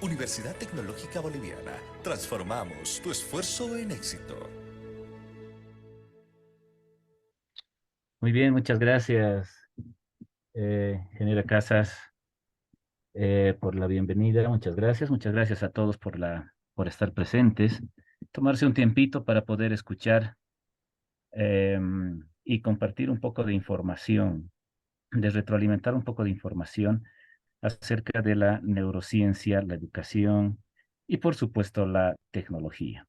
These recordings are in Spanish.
Universidad Tecnológica Boliviana. Transformamos tu esfuerzo en éxito. Muy bien, muchas gracias, ingeniera Casas, por la bienvenida. Muchas gracias a todos por estar presentes, tomarse un tiempito para poder escuchar y compartir un poco de información, de retroalimentar un poco de información acerca de la neurociencia, la educación y, por supuesto, la tecnología.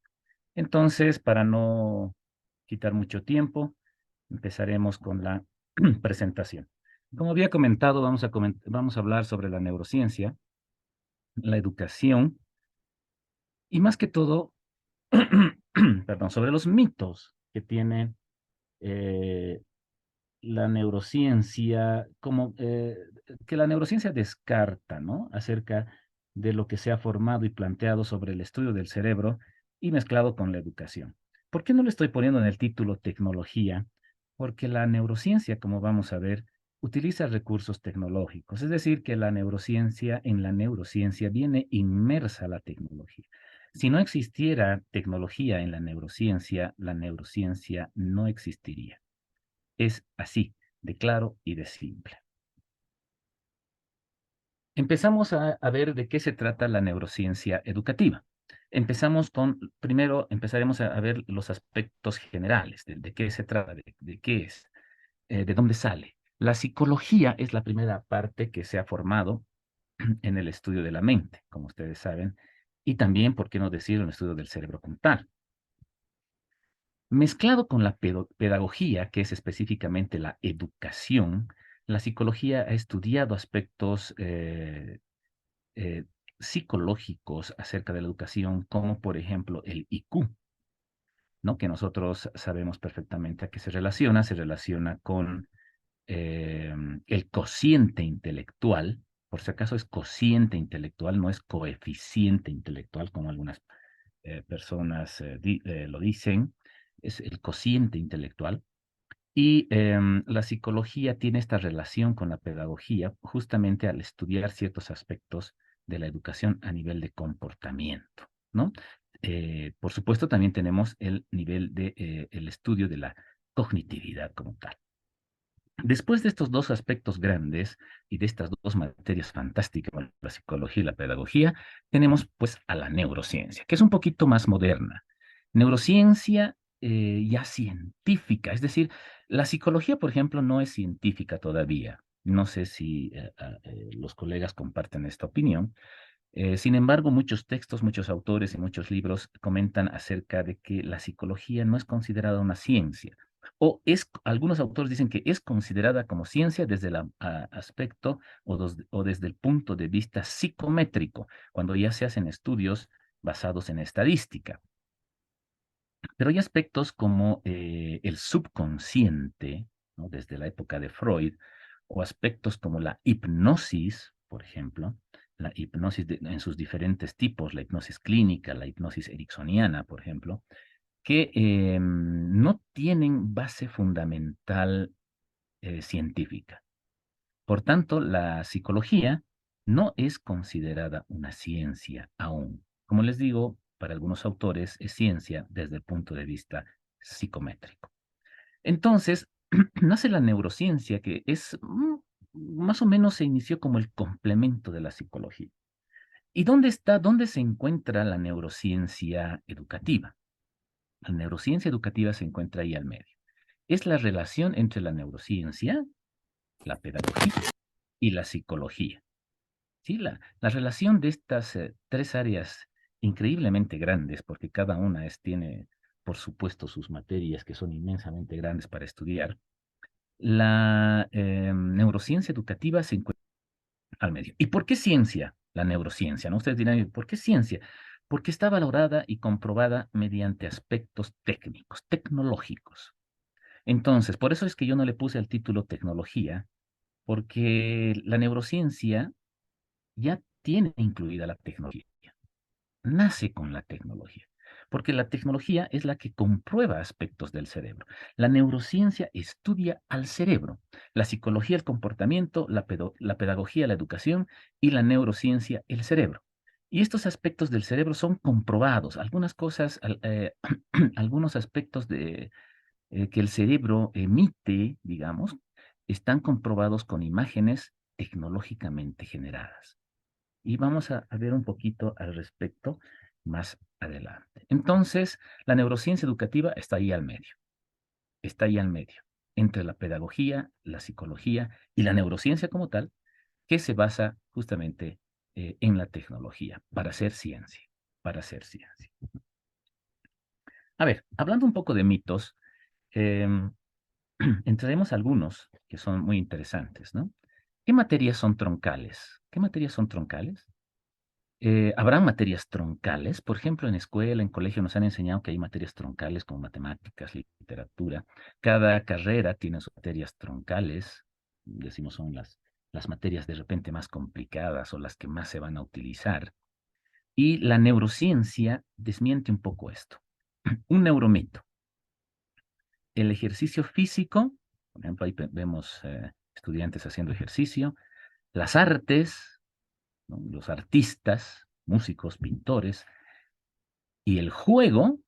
Entonces, para no quitar mucho tiempo, empezaremos con la presentación. Como había comentado, vamos a hablar sobre la neurociencia, la educación y más que todo, perdón, sobre los mitos que tiene eh, la neurociencia, como que la neurociencia descarta, ¿no? Acerca de lo que se ha formado y planteado sobre el estudio del cerebro y mezclado con la educación. ¿Por qué no le estoy poniendo en el título tecnología? Porque la neurociencia, como vamos a ver, utiliza recursos tecnológicos, es decir, que en la neurociencia viene inmersa la tecnología. Si no existiera tecnología en la neurociencia no existiría. Es así, de claro y de simple. Empezamos a ver de qué se trata la neurociencia educativa. Primero empezaremos a ver los aspectos generales de qué se trata, de qué es, de dónde sale. La psicología es la primera parte que se ha formado en el estudio de la mente, como ustedes saben, y también, ¿por qué no decir, un estudio del cerebro como tal? Mezclado con la pedagogía, que es específicamente la educación, la psicología ha estudiado aspectos eh, psicológicos acerca de la educación, como por ejemplo el IQ, ¿no? Que nosotros sabemos perfectamente a qué se relaciona con el cociente intelectual. Por si acaso es cociente intelectual, no es coeficiente intelectual, como algunas personas lo dicen, es el cociente intelectual. Y la psicología tiene esta relación con la pedagogía justamente al estudiar ciertos aspectos de la educación a nivel de comportamiento, ¿no? Por supuesto, también tenemos el nivel de el estudio de la cognitividad como tal. Después de estos dos aspectos grandes y de estas dos materias fantásticas, bueno, la psicología y la pedagogía, tenemos pues a la neurociencia, que es un poquito más moderna. Neurociencia ya científica, es decir, la psicología, por ejemplo, no es científica todavía. No sé si los colegas comparten esta opinión. Sin embargo, muchos textos, muchos autores y muchos libros comentan acerca de que la psicología no es considerada una ciencia, algunos autores dicen que es considerada como ciencia desde el aspecto o desde el punto de vista psicométrico, cuando ya se hacen estudios basados en estadística. Pero hay aspectos como el subconsciente, ¿no? Desde la época de Freud, o aspectos como la hipnosis, por ejemplo, la hipnosis en sus diferentes tipos, la hipnosis clínica, la hipnosis ericksoniana, por ejemplo, que no tienen base fundamental científica. Por tanto, la psicología no es considerada una ciencia aún. Como les digo, para algunos autores es ciencia desde el punto de vista psicométrico. Entonces, nace la neurociencia, que es más o menos se inició como el complemento de la psicología. ¿Y dónde se encuentra la neurociencia educativa? La neurociencia educativa se encuentra ahí al medio. Es la relación entre la neurociencia, la pedagogía y la psicología. Sí, la relación de estas tres áreas increíblemente grandes, porque cada una tiene, por supuesto, sus materias que son inmensamente grandes para estudiar. La neurociencia educativa se encuentra al medio. ¿Y por qué ciencia? La neurociencia, ¿no? Ustedes dirán, ¿por qué ciencia? Porque está valorada y comprobada mediante aspectos técnicos, tecnológicos. Entonces, por eso es que yo no le puse el título tecnología, porque la neurociencia ya tiene incluida la tecnología, nace con la tecnología, porque la tecnología es la que comprueba aspectos del cerebro. La neurociencia estudia al cerebro, la psicología el comportamiento, la pedagogía la educación y la neurociencia el cerebro. Y estos aspectos del cerebro son comprobados. Algunas cosas, algunos aspectos que el cerebro emite, digamos, están comprobados con imágenes tecnológicamente generadas. Y vamos a ver un poquito al respecto más adelante. Entonces, la neurociencia educativa está ahí al medio, entre la pedagogía, la psicología y la neurociencia como tal, que se basa justamente en la tecnología para hacer ciencia, para hacer ciencia. A ver, hablando un poco de mitos, em, entraremos a algunos que son muy interesantes, ¿no? ¿Qué materias son troncales? ¿Qué materias son troncales? ¿Habrán materias troncales? Por ejemplo, en escuela, en colegio nos han enseñado que hay materias troncales como matemáticas, literatura. Cada carrera tiene sus materias troncales, decimos son las materias de repente más complicadas o las que más se van a utilizar. Y la neurociencia desmiente un poco esto. Un neuromito. El ejercicio físico, por ejemplo, ahí vemos estudiantes haciendo ejercicio. Las artes, ¿no? Los artistas, músicos, pintores, y el juego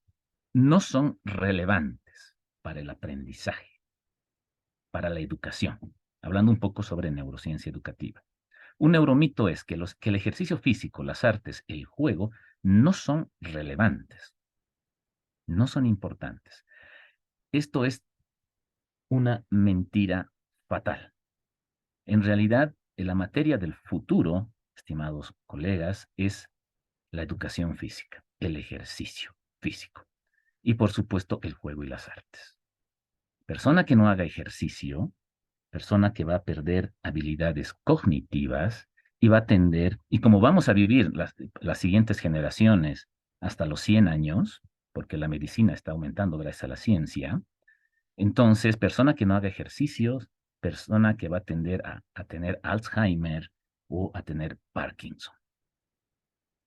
no son relevantes para el aprendizaje, para la educación. Hablando un poco sobre neurociencia educativa. Un neuromito es que el ejercicio físico, las artes, el juego, no son relevantes, no son importantes. Esto es una mentira fatal. En realidad, la materia del futuro, estimados colegas, es la educación física, el ejercicio físico y, por supuesto, el juego y las artes. Persona que no haga ejercicio, persona que va a perder habilidades cognitivas y va a tender, y como vamos a vivir las siguientes generaciones hasta los 100 años, porque la medicina está aumentando gracias a la ciencia, entonces, persona que no haga ejercicios, persona que va a tender a tener Alzheimer o a tener Parkinson.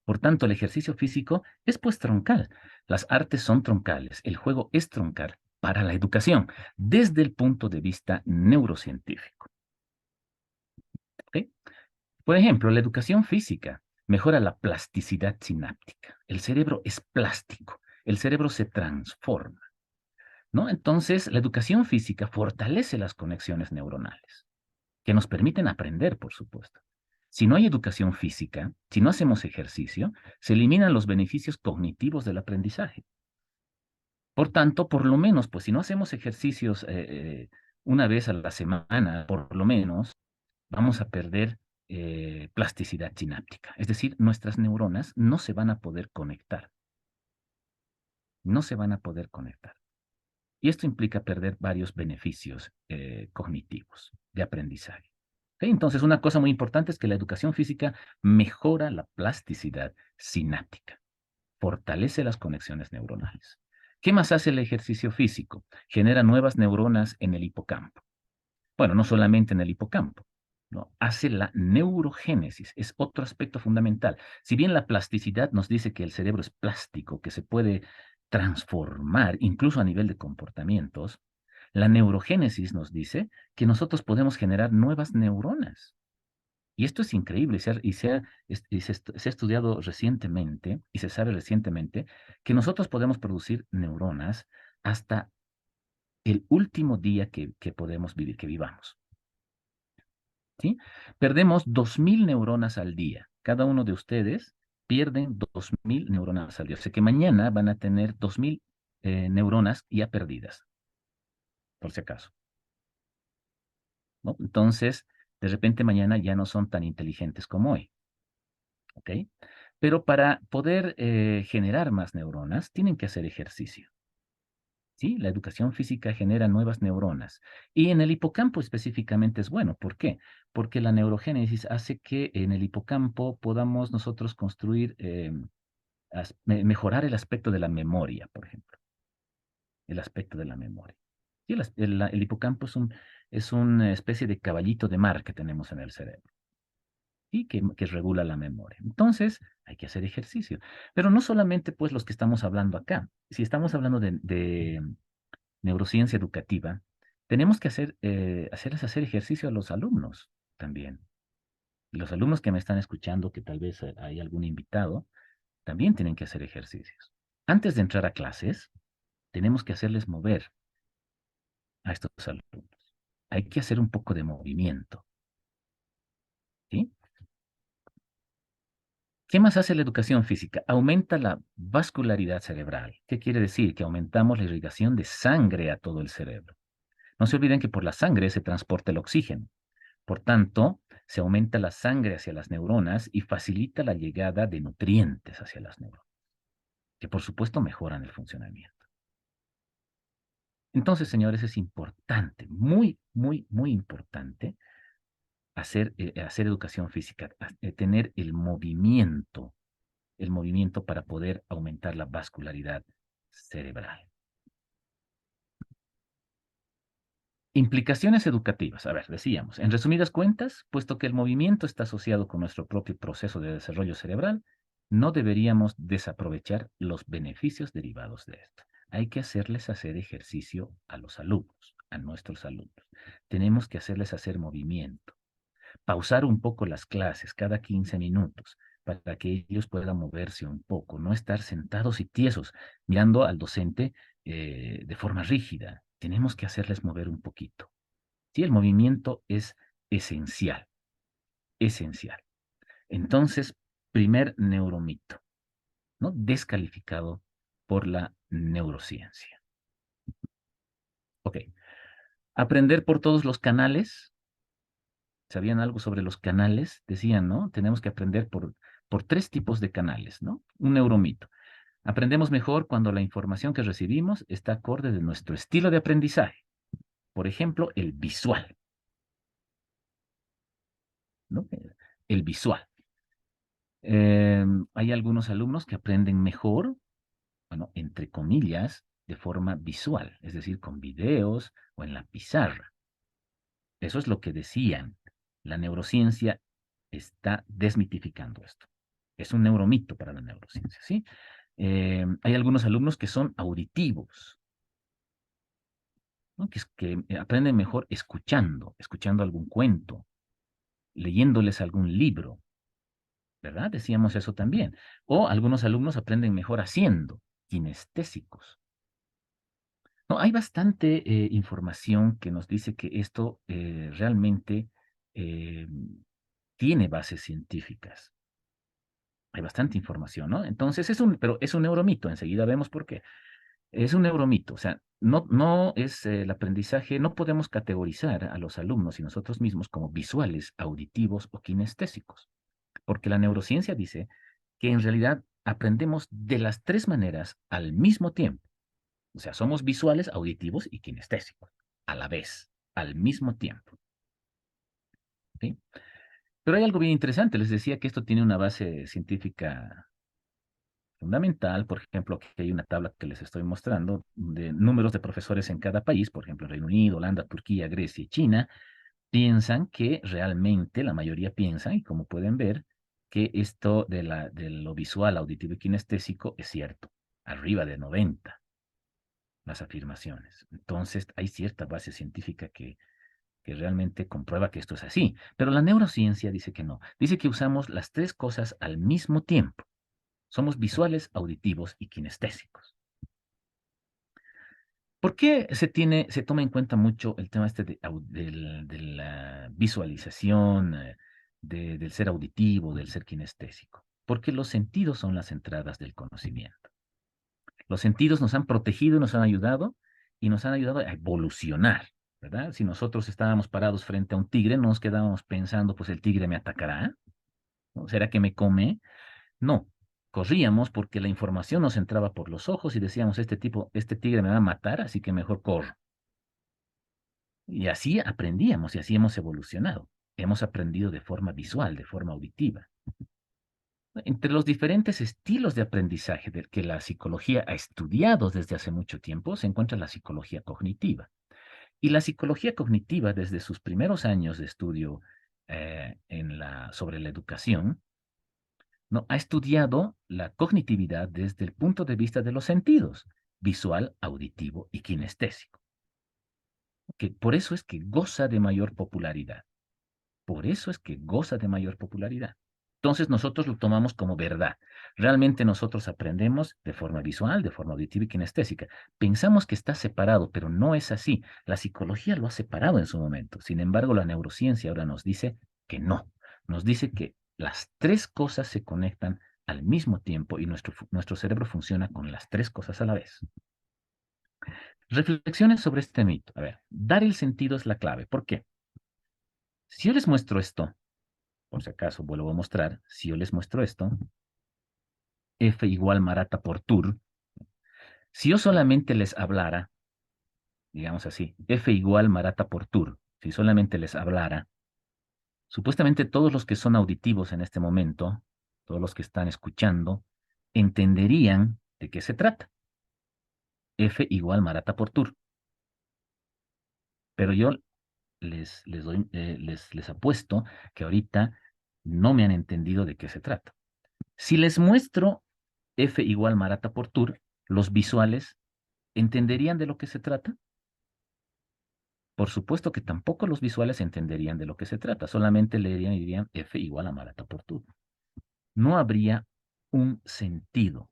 Por tanto, el ejercicio físico es pues troncal. Las artes son troncales. El juego es troncal para la educación desde el punto de vista neurocientífico. ¿Ok? Por ejemplo, la educación física mejora la plasticidad sináptica. El cerebro es plástico. El cerebro se transforma, ¿no? Entonces, la educación física fortalece las conexiones neuronales, que nos permiten aprender, por supuesto. Si no hay educación física, si no hacemos ejercicio, se eliminan los beneficios cognitivos del aprendizaje. Por tanto, por lo menos, pues si no hacemos ejercicios una vez a la semana, por lo menos, vamos a perder plasticidad sináptica. Es decir, nuestras neuronas no se van a poder conectar. No se van a poder conectar. Y esto implica perder varios beneficios cognitivos de aprendizaje. ¿Ok? Entonces, una cosa muy importante es que la educación física mejora la plasticidad sináptica, fortalece las conexiones neuronales. ¿Qué más hace el ejercicio físico? Genera nuevas neuronas en el hipocampo. Bueno, no solamente en el hipocampo, ¿no? Hace la neurogénesis, es otro aspecto fundamental. Si bien la plasticidad nos dice que el cerebro es plástico, que se puede transformar incluso a nivel de comportamientos, la neurogénesis nos dice que nosotros podemos generar nuevas neuronas. Y esto es increíble, se ha estudiado recientemente y se sabe recientemente que nosotros podemos producir neuronas hasta el último día que podemos vivir, que vivamos. ¿Sí? Perdemos 2.000 neuronas al día. Cada uno de ustedes pierden 2.000 neuronas al día. O sea que mañana van a tener 2.000 neuronas ya perdidas, por si acaso, ¿no? Entonces, de repente mañana ya no son tan inteligentes como hoy, ¿ok? Pero para poder generar más neuronas, tienen que hacer ejercicio. ¿Sí? La educación física genera nuevas neuronas. Y en el hipocampo específicamente es bueno. ¿Por qué? Porque la neurogénesis hace que en el hipocampo podamos nosotros construir, mejorar el aspecto de la memoria, por ejemplo. El aspecto de la memoria. Sí, el hipocampo es una especie de caballito de mar que tenemos en el cerebro y que regula la memoria. Entonces, hay que hacer ejercicio. Pero no solamente pues los que estamos hablando acá. Si estamos hablando de neurociencia educativa, tenemos que hacerles hacer ejercicio a los alumnos también. Y los alumnos que me están escuchando, que tal vez hay algún invitado, también tienen que hacer ejercicios. Antes de entrar a clases, tenemos que hacerles mover a estos alumnos. Hay que hacer un poco de movimiento, ¿sí? ¿Qué más hace la educación física? Aumenta la vascularidad cerebral. ¿Qué quiere decir? Que aumentamos la irrigación de sangre a todo el cerebro. No se olviden que por la sangre se transporta el oxígeno. Por tanto, se aumenta la sangre hacia las neuronas y facilita la llegada de nutrientes hacia las neuronas, que por supuesto mejoran el funcionamiento. Entonces, señores, es importante, muy, muy, muy importante hacer educación física, tener el movimiento para poder aumentar la vascularidad cerebral. Implicaciones educativas. A ver, decíamos, en resumidas cuentas, puesto que el movimiento está asociado con nuestro propio proceso de desarrollo cerebral, no deberíamos desaprovechar los beneficios derivados de esto. Hay que hacerles hacer ejercicio a los alumnos, a nuestros alumnos. Tenemos que hacerles hacer movimiento. Pausar un poco las clases cada 15 minutos para que ellos puedan moverse un poco, no estar sentados y tiesos mirando al docente de forma rígida. Tenemos que hacerles mover un poquito. Sí, el movimiento es esencial, esencial. Entonces, primer neuromito, ¿no? Descalificado por la neurociencia. Ok. Aprender por todos los canales. ¿Sabían algo sobre los canales? Decían, ¿no? Tenemos que aprender por tres tipos de canales, ¿no? Un neuromito. Aprendemos mejor cuando la información que recibimos está acorde de nuestro estilo de aprendizaje. Por ejemplo, el visual, ¿no? El visual. Hay algunos alumnos que aprenden mejor, bueno, entre comillas, de forma visual, es decir, con videos o en la pizarra. Eso es lo que decían. La neurociencia está desmitificando esto. Es un neuromito para la neurociencia, ¿sí? Hay algunos alumnos que son auditivos, ¿no? Que aprenden mejor escuchando algún cuento, leyéndoles algún libro, ¿verdad? Decíamos eso también. O algunos alumnos aprenden mejor haciendo, kinestésicos. No, hay bastante información que nos dice que esto realmente eh, tiene bases científicas. Hay bastante información, ¿no? Entonces pero es un neuromito, enseguida vemos por qué. Es un neuromito, o sea, no es el aprendizaje, no podemos categorizar a los alumnos y nosotros mismos como visuales, auditivos o kinestésicos, porque la neurociencia dice que en realidad aprendemos de las tres maneras al mismo tiempo. O sea, somos visuales, auditivos y kinestésicos, a la vez, al mismo tiempo. ¿Sí? Pero hay algo bien interesante, les decía que esto tiene una base científica fundamental. Por ejemplo, aquí hay una tabla que les estoy mostrando de números de profesores en cada país, por ejemplo, Reino Unido, Holanda, Turquía, Grecia y China, piensan que realmente, la mayoría piensa, y como pueden ver, que esto de lo visual, auditivo y kinestésico es cierto, arriba de 90 las afirmaciones. Entonces, hay cierta base científica que realmente comprueba que esto es así. Pero la neurociencia dice que no. Dice que usamos las tres cosas al mismo tiempo. Somos visuales, auditivos y kinestésicos. ¿Por qué se toma en cuenta mucho el tema este de la visualización, del ser auditivo, del ser kinestésico? Porque los sentidos son las entradas del conocimiento. Los sentidos nos han protegido, nos han ayudado y nos han ayudado a evolucionar, ¿verdad? Si nosotros estábamos parados frente a un tigre, no nos quedábamos pensando, pues el tigre me atacará, ¿no? ¿Será que me come? No, corríamos porque la información nos entraba por los ojos y decíamos, este tigre me va a matar, así que mejor corro. Y así aprendíamos y así hemos evolucionado. Hemos aprendido de forma visual, de forma auditiva. Entre los diferentes estilos de aprendizaje del que la psicología ha estudiado desde hace mucho tiempo, se encuentra la psicología cognitiva. Y la psicología cognitiva, desde sus primeros años de estudio sobre la educación, ¿no? Ha estudiado la cognitividad desde el punto de vista de los sentidos, visual, auditivo y kinestésico, que por eso es que goza de mayor popularidad. Por eso es que goza de mayor popularidad. Entonces nosotros lo tomamos como verdad. Realmente nosotros aprendemos de forma visual, de forma auditiva y kinestésica. Pensamos que está separado, pero no es así. La psicología lo ha separado en su momento. Sin embargo, la neurociencia ahora nos dice que no. Nos dice que las tres cosas se conectan al mismo tiempo y nuestro cerebro funciona con las tres cosas a la vez. Reflexiones sobre este mito. A ver, dar el sentido es la clave. ¿Por qué? Si yo les muestro esto, por si acaso vuelvo a mostrar, si yo les muestro esto, F igual Marata por Tur, si yo solamente les hablara, digamos así, F igual Marata por Tur, si solamente les hablara, supuestamente todos los que son auditivos en este momento, todos los que están escuchando, entenderían de qué se trata. F igual Marata por Tur. Pero yo les apuesto que ahorita no me han entendido de qué se trata. Si les muestro F igual Marata por Tur, los visuales entenderían de lo que se trata. Por supuesto que tampoco los visuales entenderían de lo que se trata, solamente leerían y dirían F igual a Marata por Tur. No habría un sentido.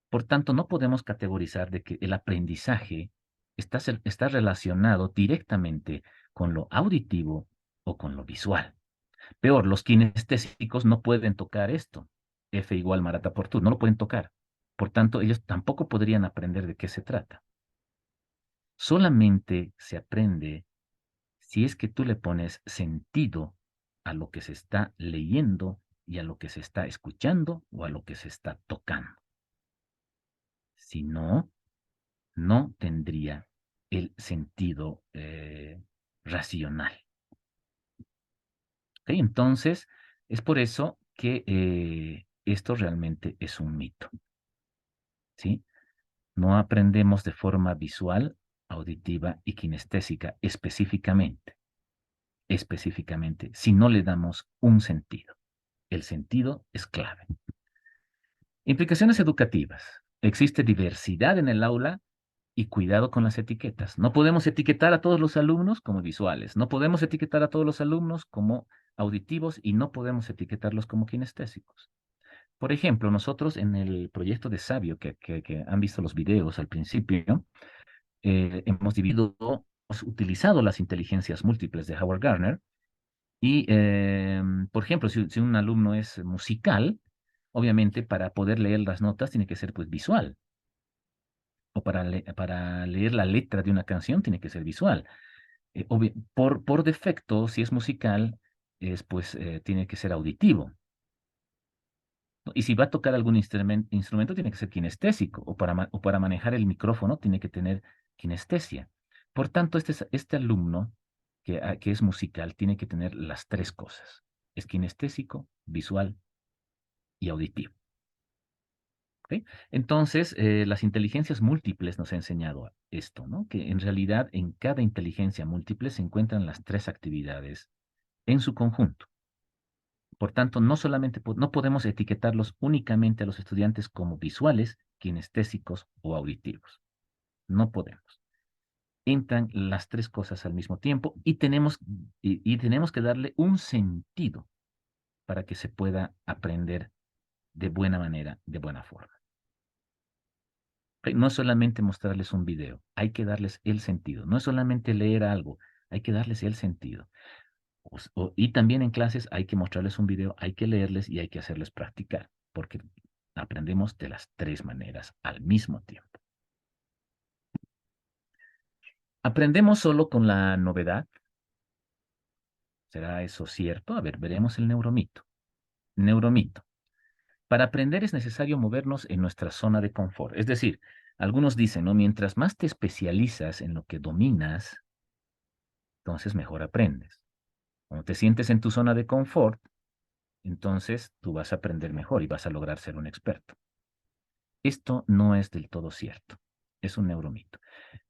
Por tanto, no podemos categorizar de que el aprendizaje está relacionado directamente con lo auditivo o con lo visual. Peor, los kinestésicos no pueden tocar esto. F igual Marata por Tur, no lo pueden tocar. Por tanto, ellos tampoco podrían aprender de qué se trata. Solamente se aprende si es que tú le pones sentido a lo que se está leyendo y a lo que se está escuchando o a lo que se está tocando. Si no, no tendría el sentido racional. ¿Ok? Entonces, es por eso que esto realmente es un mito. ¿Sí? No aprendemos de forma visual, auditiva y kinestésica específicamente, si no le damos un sentido. El sentido es clave. Implicaciones educativas. Existe diversidad en el aula y cuidado con las etiquetas. No podemos etiquetar a todos los alumnos como visuales, no podemos etiquetar a todos los alumnos como auditivos y no podemos etiquetarlos como kinestésicos. Por ejemplo, nosotros en el proyecto de Sabio, que han visto los videos al principio, hemos utilizado las inteligencias múltiples de Howard Gardner y, por ejemplo, si un alumno es musical, obviamente para poder leer las notas tiene que ser pues visual, o para leer la letra de una canción tiene que ser visual. Por defecto, si es musical, tiene que ser auditivo. ¿No? Y si va a tocar algún instrumento, tiene que ser kinestésico, o para manejar el micrófono tiene que tener kinestesia. Por tanto, este alumno que es musical tiene que tener las tres cosas. Es kinestésico, visual y auditivo. ¿Ok? Entonces, las inteligencias múltiples nos ha enseñado esto, ¿no? Que en realidad en cada inteligencia múltiple se encuentran las tres actividades en su conjunto. Por tanto, no podemos etiquetarlos únicamente a los estudiantes como visuales, kinestésicos o auditivos. No podemos. Entran las tres cosas al mismo tiempo y tenemos que darle un sentido para que se pueda aprender de buena manera, de buena forma. No es solamente mostrarles un video, hay que darles el sentido. No es solamente leer algo, hay que darles el sentido. Y también en clases hay que mostrarles un video, hay que leerles y hay que hacerles practicar, porque aprendemos de las tres maneras al mismo tiempo. ¿Aprendemos solo con la novedad? ¿Será eso cierto? A ver, veremos el neuromito. Neuromito. Para aprender es necesario movernos en nuestra zona de confort. Es decir, algunos dicen, ¿no? Mientras más te especializas en lo que dominas, entonces mejor aprendes. Cuando te sientes en tu zona de confort, entonces tú vas a aprender mejor y vas a lograr ser un experto. Esto no es del todo cierto. Es un neuromito.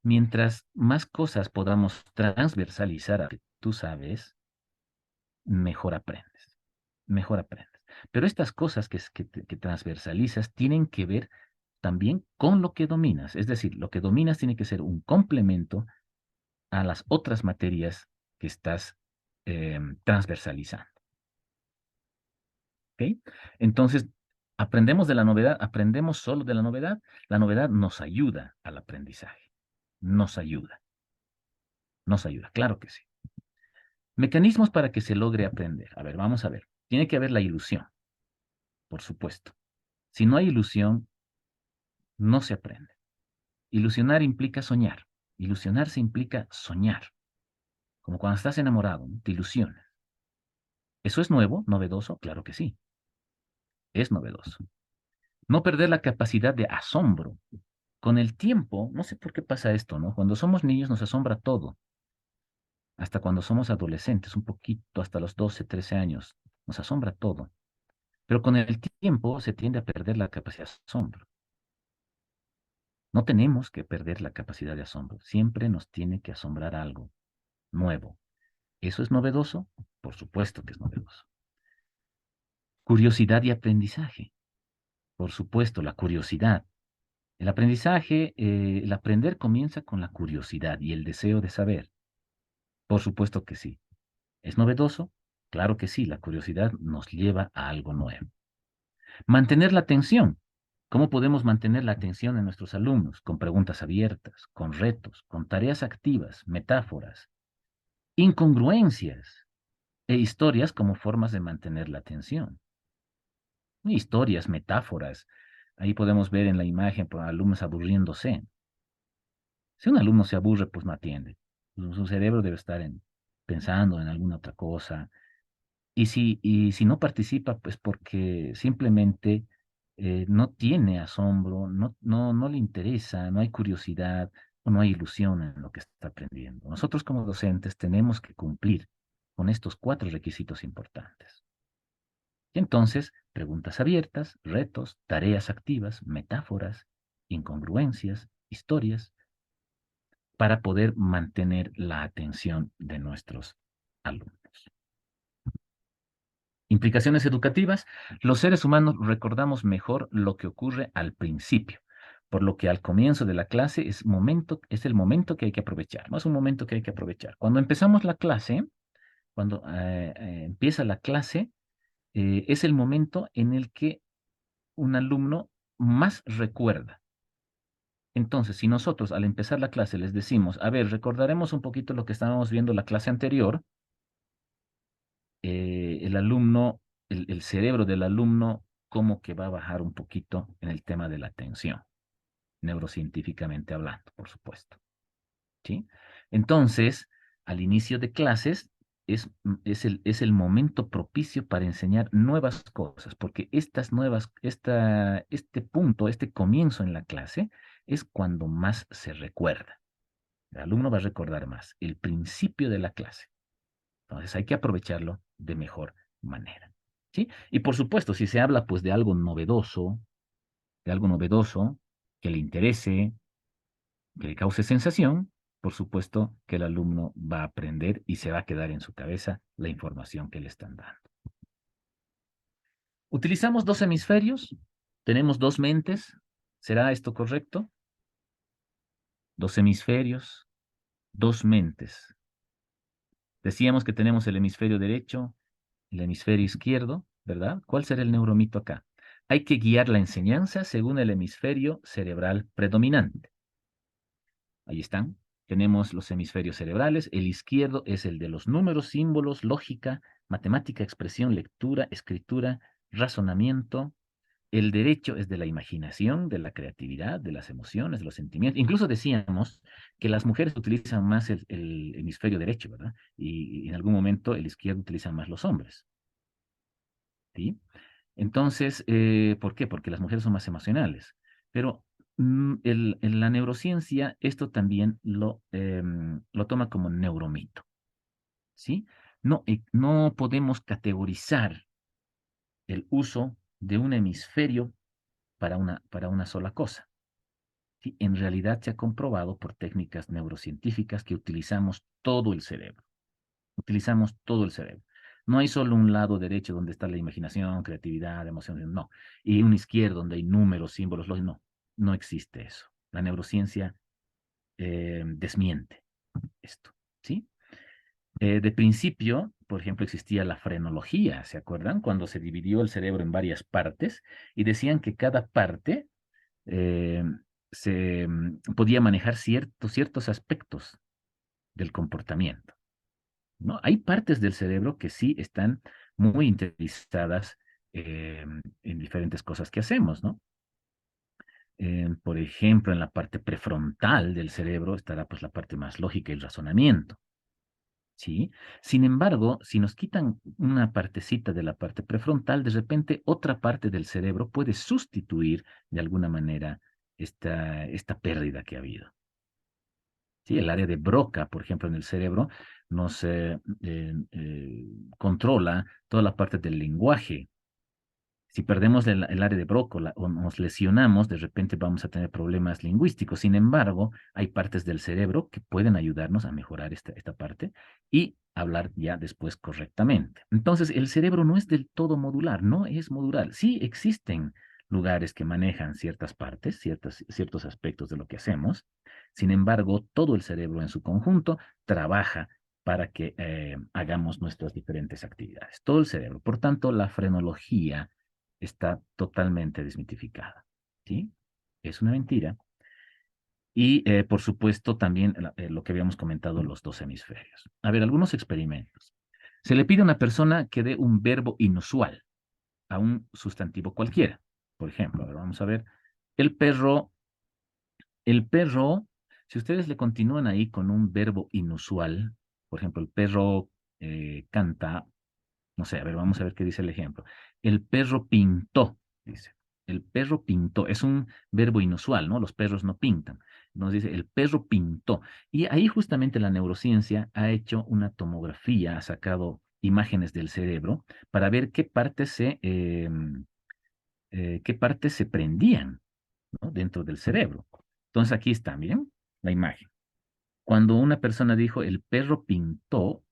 Mientras más cosas podamos transversalizar a lo que tú sabes, mejor aprendes. Mejor aprendes. Pero estas cosas que transversalizas tienen que ver también con lo que dominas. Es decir, lo que dominas tiene que ser un complemento a las otras materias que estás transversalizando. ¿Ok? Entonces, aprendemos de la novedad, aprendemos solo de la novedad nos ayuda al aprendizaje, nos ayuda, claro que sí. Mecanismos para que se logre aprender. A ver, vamos a ver. Tiene que haber la ilusión, por supuesto. Si no hay ilusión, no se aprende. Ilusionar implica soñar. Ilusionarse implica soñar. Como cuando estás enamorado, ¿no? Te ilusionas. ¿Eso es nuevo, novedoso? Claro que sí, es novedoso. No perder la capacidad de asombro. Con el tiempo, no sé por qué pasa esto, ¿no? Cuando somos niños nos asombra todo. Hasta cuando somos adolescentes, un poquito, hasta los 12, 13 años, nos asombra todo. Pero con el tiempo se tiende a perder la capacidad de asombro. No tenemos que perder la capacidad de asombro. Siempre nos tiene que asombrar algo nuevo. ¿Eso es novedoso? Por supuesto que es novedoso. Curiosidad y aprendizaje. Por supuesto, la curiosidad. El aprendizaje, el aprender comienza con la curiosidad y el deseo de saber. Por supuesto que sí. ¿Es novedoso? Claro que sí, la curiosidad nos lleva a algo nuevo. Mantener la atención. ¿Cómo podemos mantener la atención en nuestros alumnos? Con preguntas abiertas, con retos, con tareas activas, metáforas, incongruencias e historias como formas de mantener la atención. Historias, metáforas. Ahí podemos ver en la imagen por alumnos aburriéndose. Si un alumno se aburre, pues no atiende. Su cerebro debe estar pensando en alguna otra cosa. Y si no participa, pues porque simplemente no tiene asombro, no le interesa, no hay curiosidad o no hay ilusión en lo que está aprendiendo. Nosotros como docentes tenemos que cumplir con estos 4 requisitos importantes. Y entonces, preguntas abiertas, retos, tareas activas, metáforas, incongruencias, historias, para poder mantener la atención de nuestros alumnos. Implicaciones educativas. Los seres humanos recordamos mejor lo que ocurre al principio, por lo que al comienzo de la clase es el momento que hay que aprovechar, no es un momento que hay que aprovechar. Cuando empezamos la clase, cuando empieza la clase, es el momento en el que un alumno más recuerda. Entonces, si nosotros al empezar la clase les decimos, a ver, recordaremos un poquito lo que estábamos viendo la clase anterior, el alumno, el cerebro del alumno, como que va a bajar un poquito en el tema de la atención, neurocientíficamente hablando, por supuesto. ¿Sí? Entonces, al inicio de clases, es el momento propicio para enseñar nuevas cosas, porque este punto, este comienzo en la clase, es cuando más se recuerda. El alumno va a recordar más el principio de la clase. Entonces hay que aprovecharlo de mejor manera. ¿Sí? Y por supuesto, si se habla pues de algo novedoso que le interese, que le cause sensación, por supuesto que el alumno va a aprender y se va a quedar en su cabeza la información que le están dando. Utilizamos 2 hemisferios, tenemos 2 mentes, ¿será esto correcto? 2 hemisferios, 2 mentes. Decíamos que tenemos el hemisferio derecho, el hemisferio izquierdo, ¿verdad? ¿Cuál será el neuromito acá? Hay que guiar la enseñanza según el hemisferio cerebral predominante. Ahí están. Tenemos los hemisferios cerebrales. El izquierdo es el de los números, símbolos, lógica, matemática, expresión, lectura, escritura, razonamiento. El derecho es de la imaginación, de la creatividad, de las emociones, de los sentimientos. Incluso decíamos que las mujeres utilizan más el hemisferio derecho, ¿verdad? Y en algún momento el izquierdo utilizan más los hombres. ¿Sí? Entonces, ¿por qué? Porque las mujeres son más emocionales. Pero en la neurociencia esto también lo toma como neuromito. ¿Sí? No podemos categorizar el uso de un hemisferio para una sola cosa. ¿Sí? En realidad se ha comprobado por técnicas neurocientíficas que utilizamos todo el cerebro. Utilizamos todo el cerebro. No hay solo un lado derecho donde está la imaginación, creatividad, emociones, no. Y un izquierdo donde hay números, símbolos, no. No existe eso. La neurociencia desmiente esto, ¿sí? De principio, por ejemplo, existía la frenología, ¿se acuerdan? Cuando se dividió el cerebro en varias partes y decían que cada parte eh, podía manejar ciertos aspectos del comportamiento, ¿no? Hay partes del cerebro que sí están muy interesadas en diferentes cosas que hacemos, ¿no? Por ejemplo, en la parte prefrontal del cerebro estará pues la parte más lógica y el razonamiento, ¿sí? Sin embargo, si nos quitan una partecita de la parte prefrontal, de repente otra parte del cerebro puede sustituir de alguna manera esta pérdida que ha habido. ¿Sí? El área de Broca, por ejemplo, en el cerebro, nos controla toda la parte del lenguaje. Si perdemos el área de Broca o nos lesionamos, de repente vamos a tener problemas lingüísticos. Sin embargo, hay partes del cerebro que pueden ayudarnos a mejorar esta parte y hablar ya después correctamente. Entonces, el cerebro no es del todo modular, no es modular. Sí existen lugares que manejan ciertas partes, ciertos aspectos de lo que hacemos. Sin embargo, todo el cerebro en su conjunto trabaja para que hagamos nuestras diferentes actividades. Todo el cerebro. Por tanto, la frenología está totalmente desmitificada, ¿sí? Es una mentira. Y, por supuesto, también lo que habíamos comentado, los dos hemisferios. A ver, algunos experimentos. Se le pide a una persona que dé un verbo inusual a un sustantivo cualquiera. Por ejemplo, a ver, vamos a ver. El perro, el perro, si ustedes le continúan ahí con un verbo inusual, por ejemplo, el perro canta. No sé, a ver, vamos a ver qué dice el ejemplo. El perro pintó, dice. El perro pintó. Es un verbo inusual, ¿no? Los perros no pintan. Nos dice, el perro pintó. Y ahí justamente la neurociencia ha hecho una tomografía, ha sacado imágenes del cerebro para ver qué partes se prendían, ¿no? Dentro del cerebro. Entonces aquí está, miren, la imagen. Cuando una persona dijo, el perro pintó,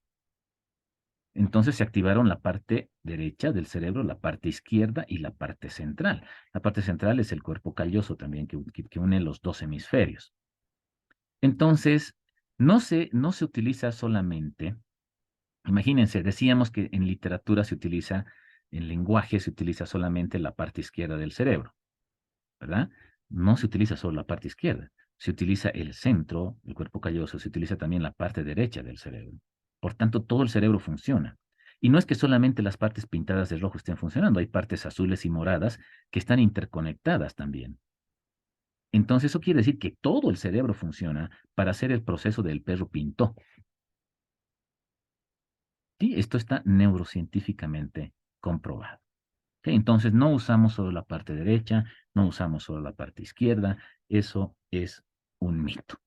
entonces se activaron la parte derecha del cerebro, la parte izquierda y la parte central. La parte central es el cuerpo calloso también, que une los dos hemisferios. Entonces, no se utiliza solamente, imagínense, decíamos que en literatura en lenguaje se utiliza solamente la parte izquierda del cerebro, ¿verdad? No se utiliza solo la parte izquierda, se utiliza el centro, el cuerpo calloso, se utiliza también la parte derecha del cerebro. Por tanto, todo el cerebro funciona. Y no es que solamente las partes pintadas de rojo estén funcionando, hay partes azules y moradas que están interconectadas también. Entonces, eso quiere decir que todo el cerebro funciona para hacer el proceso del perro pintó. Sí, esto está neurocientíficamente comprobado. ¿Ok? Entonces, no usamos solo la parte derecha, no usamos solo la parte izquierda, eso es un mito.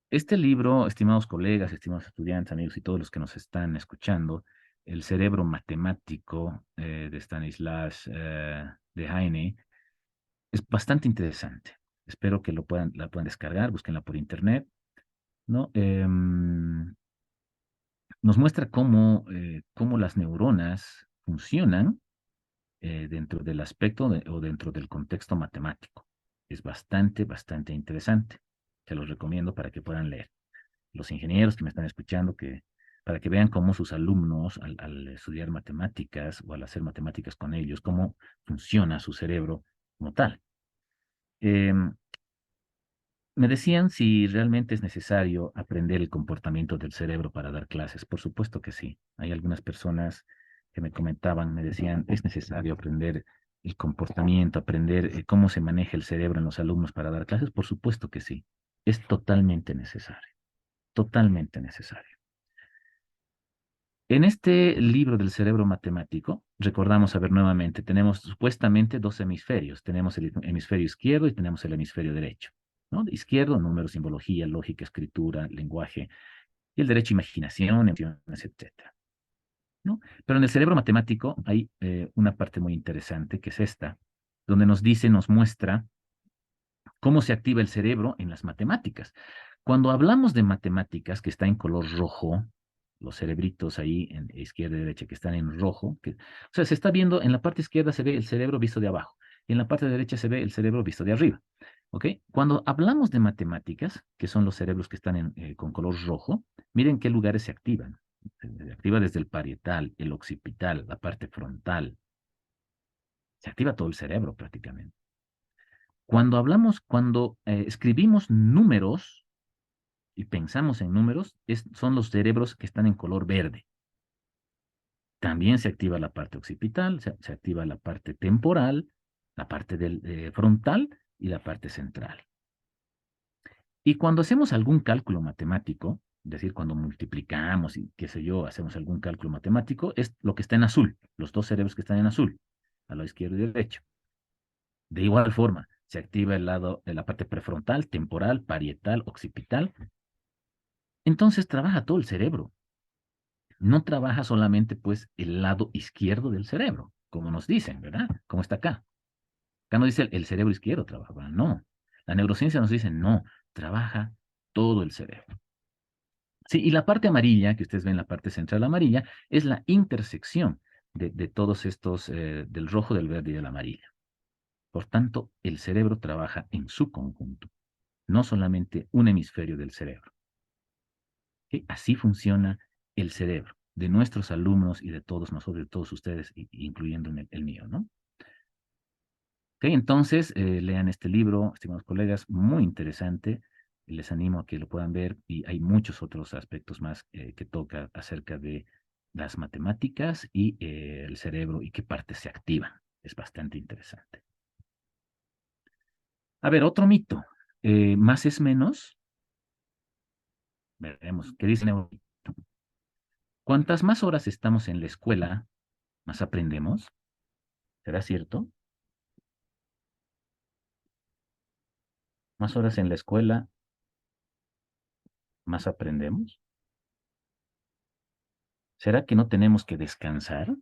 Este libro, estimados colegas, estimados estudiantes, amigos y todos los que nos están escuchando, El cerebro matemático de Stanislas Dehaene, es bastante interesante. Espero que la puedan descargar, búsquenla por internet, ¿no? Nos muestra cómo las neuronas funcionan dentro del aspecto o dentro del contexto matemático. Es bastante interesante. Se los recomiendo para que puedan leer. Los ingenieros que me están escuchando, para que vean cómo sus alumnos, al estudiar matemáticas o al hacer matemáticas con ellos, cómo funciona su cerebro como tal. Me decían si realmente es necesario aprender el comportamiento del cerebro para dar clases. Por supuesto que sí. Hay algunas personas que me comentaban, me decían, es necesario aprender el comportamiento, aprender cómo se maneja el cerebro en los alumnos para dar clases. Por supuesto que sí. Es totalmente necesario. Totalmente necesario. En este libro del cerebro matemático, recordamos, a ver nuevamente, tenemos supuestamente dos hemisferios. Tenemos el hemisferio izquierdo y tenemos el hemisferio derecho, ¿no? De izquierdo, números, simbología, lógica, escritura, lenguaje, y el derecho, imaginación, emociones, etcétera, ¿no? Pero en el cerebro matemático hay una parte muy interesante, que es esta, donde nos muestra cómo se activa el cerebro en las matemáticas. Cuando hablamos de matemáticas, que está en color rojo, los cerebritos ahí en izquierda y derecha que están en rojo, o sea, se está viendo, en la parte izquierda se ve el cerebro visto de abajo, y en la parte derecha se ve el cerebro visto de arriba. ¿Ok? Cuando hablamos de matemáticas, que son los cerebros que están con color rojo, miren qué lugares se activan. Se activa desde el parietal, el occipital, la parte frontal. Se activa todo el cerebro prácticamente. Cuando escribimos números y pensamos en números, son los cerebros que están en color verde. También se activa la parte occipital, se activa la parte temporal, la parte frontal y la parte central. Y cuando hacemos algún cálculo matemático, es decir, cuando multiplicamos y qué sé yo, hacemos algún cálculo matemático, es lo que está en azul, los dos cerebros que están en azul, a la izquierda y derecho. De igual forma, se activa el lado de la parte prefrontal, temporal, parietal, occipital. Entonces trabaja todo el cerebro. No trabaja solamente pues el lado izquierdo del cerebro, como nos dicen, ¿verdad? Como está acá. Acá no dice el cerebro izquierdo trabaja, bueno, no. La neurociencia nos dice, no, trabaja todo el cerebro. Sí, y la parte amarilla, que ustedes ven la parte central amarilla, es la intersección de todos estos, del rojo, del verde y del amarillo. Por tanto, el cerebro trabaja en su conjunto, no solamente un hemisferio del cerebro. ¿Sí? Así funciona el cerebro de nuestros alumnos y de todos nosotros, de todos ustedes, incluyendo el mío, ¿no? Ok, entonces, lean este libro, estimados colegas, muy interesante. Les animo a que lo puedan ver y hay muchos otros aspectos más que toca acerca de las matemáticas y el cerebro y qué partes se activan. Es bastante interesante. A ver, otro mito. Más es menos. Veremos. ¿Qué dice el neuromito? Cuantas más horas estamos en la escuela, más aprendemos. ¿Será cierto? Más horas en la escuela, más aprendemos. ¿Será que no tenemos que descansar?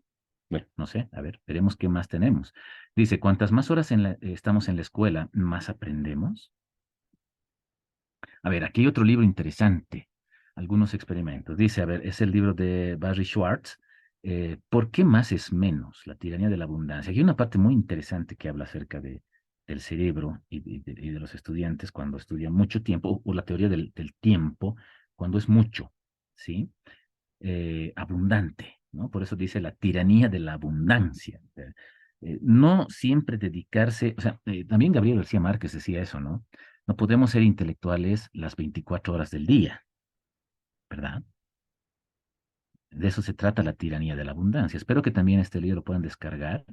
Bueno, no sé, a ver, veremos qué más tenemos. Dice, cuantas más horas estamos en la escuela, más aprendemos. A ver, aquí hay otro libro interesante, algunos experimentos. Dice, a ver, es el libro de Barry Schwartz, ¿por qué más es menos? La tiranía de la abundancia. Aquí hay una parte muy interesante que habla acerca del cerebro y de los estudiantes cuando estudian mucho tiempo, o la teoría del tiempo, cuando es mucho, ¿sí? Abundante, ¿no? Por eso dice la tiranía de la abundancia. No siempre dedicarse, o sea, también Gabriel García Márquez decía eso, ¿no? No podemos ser intelectuales las 24 horas del día, ¿verdad? De eso se trata la tiranía de la abundancia. Espero que también este libro lo puedan descargar.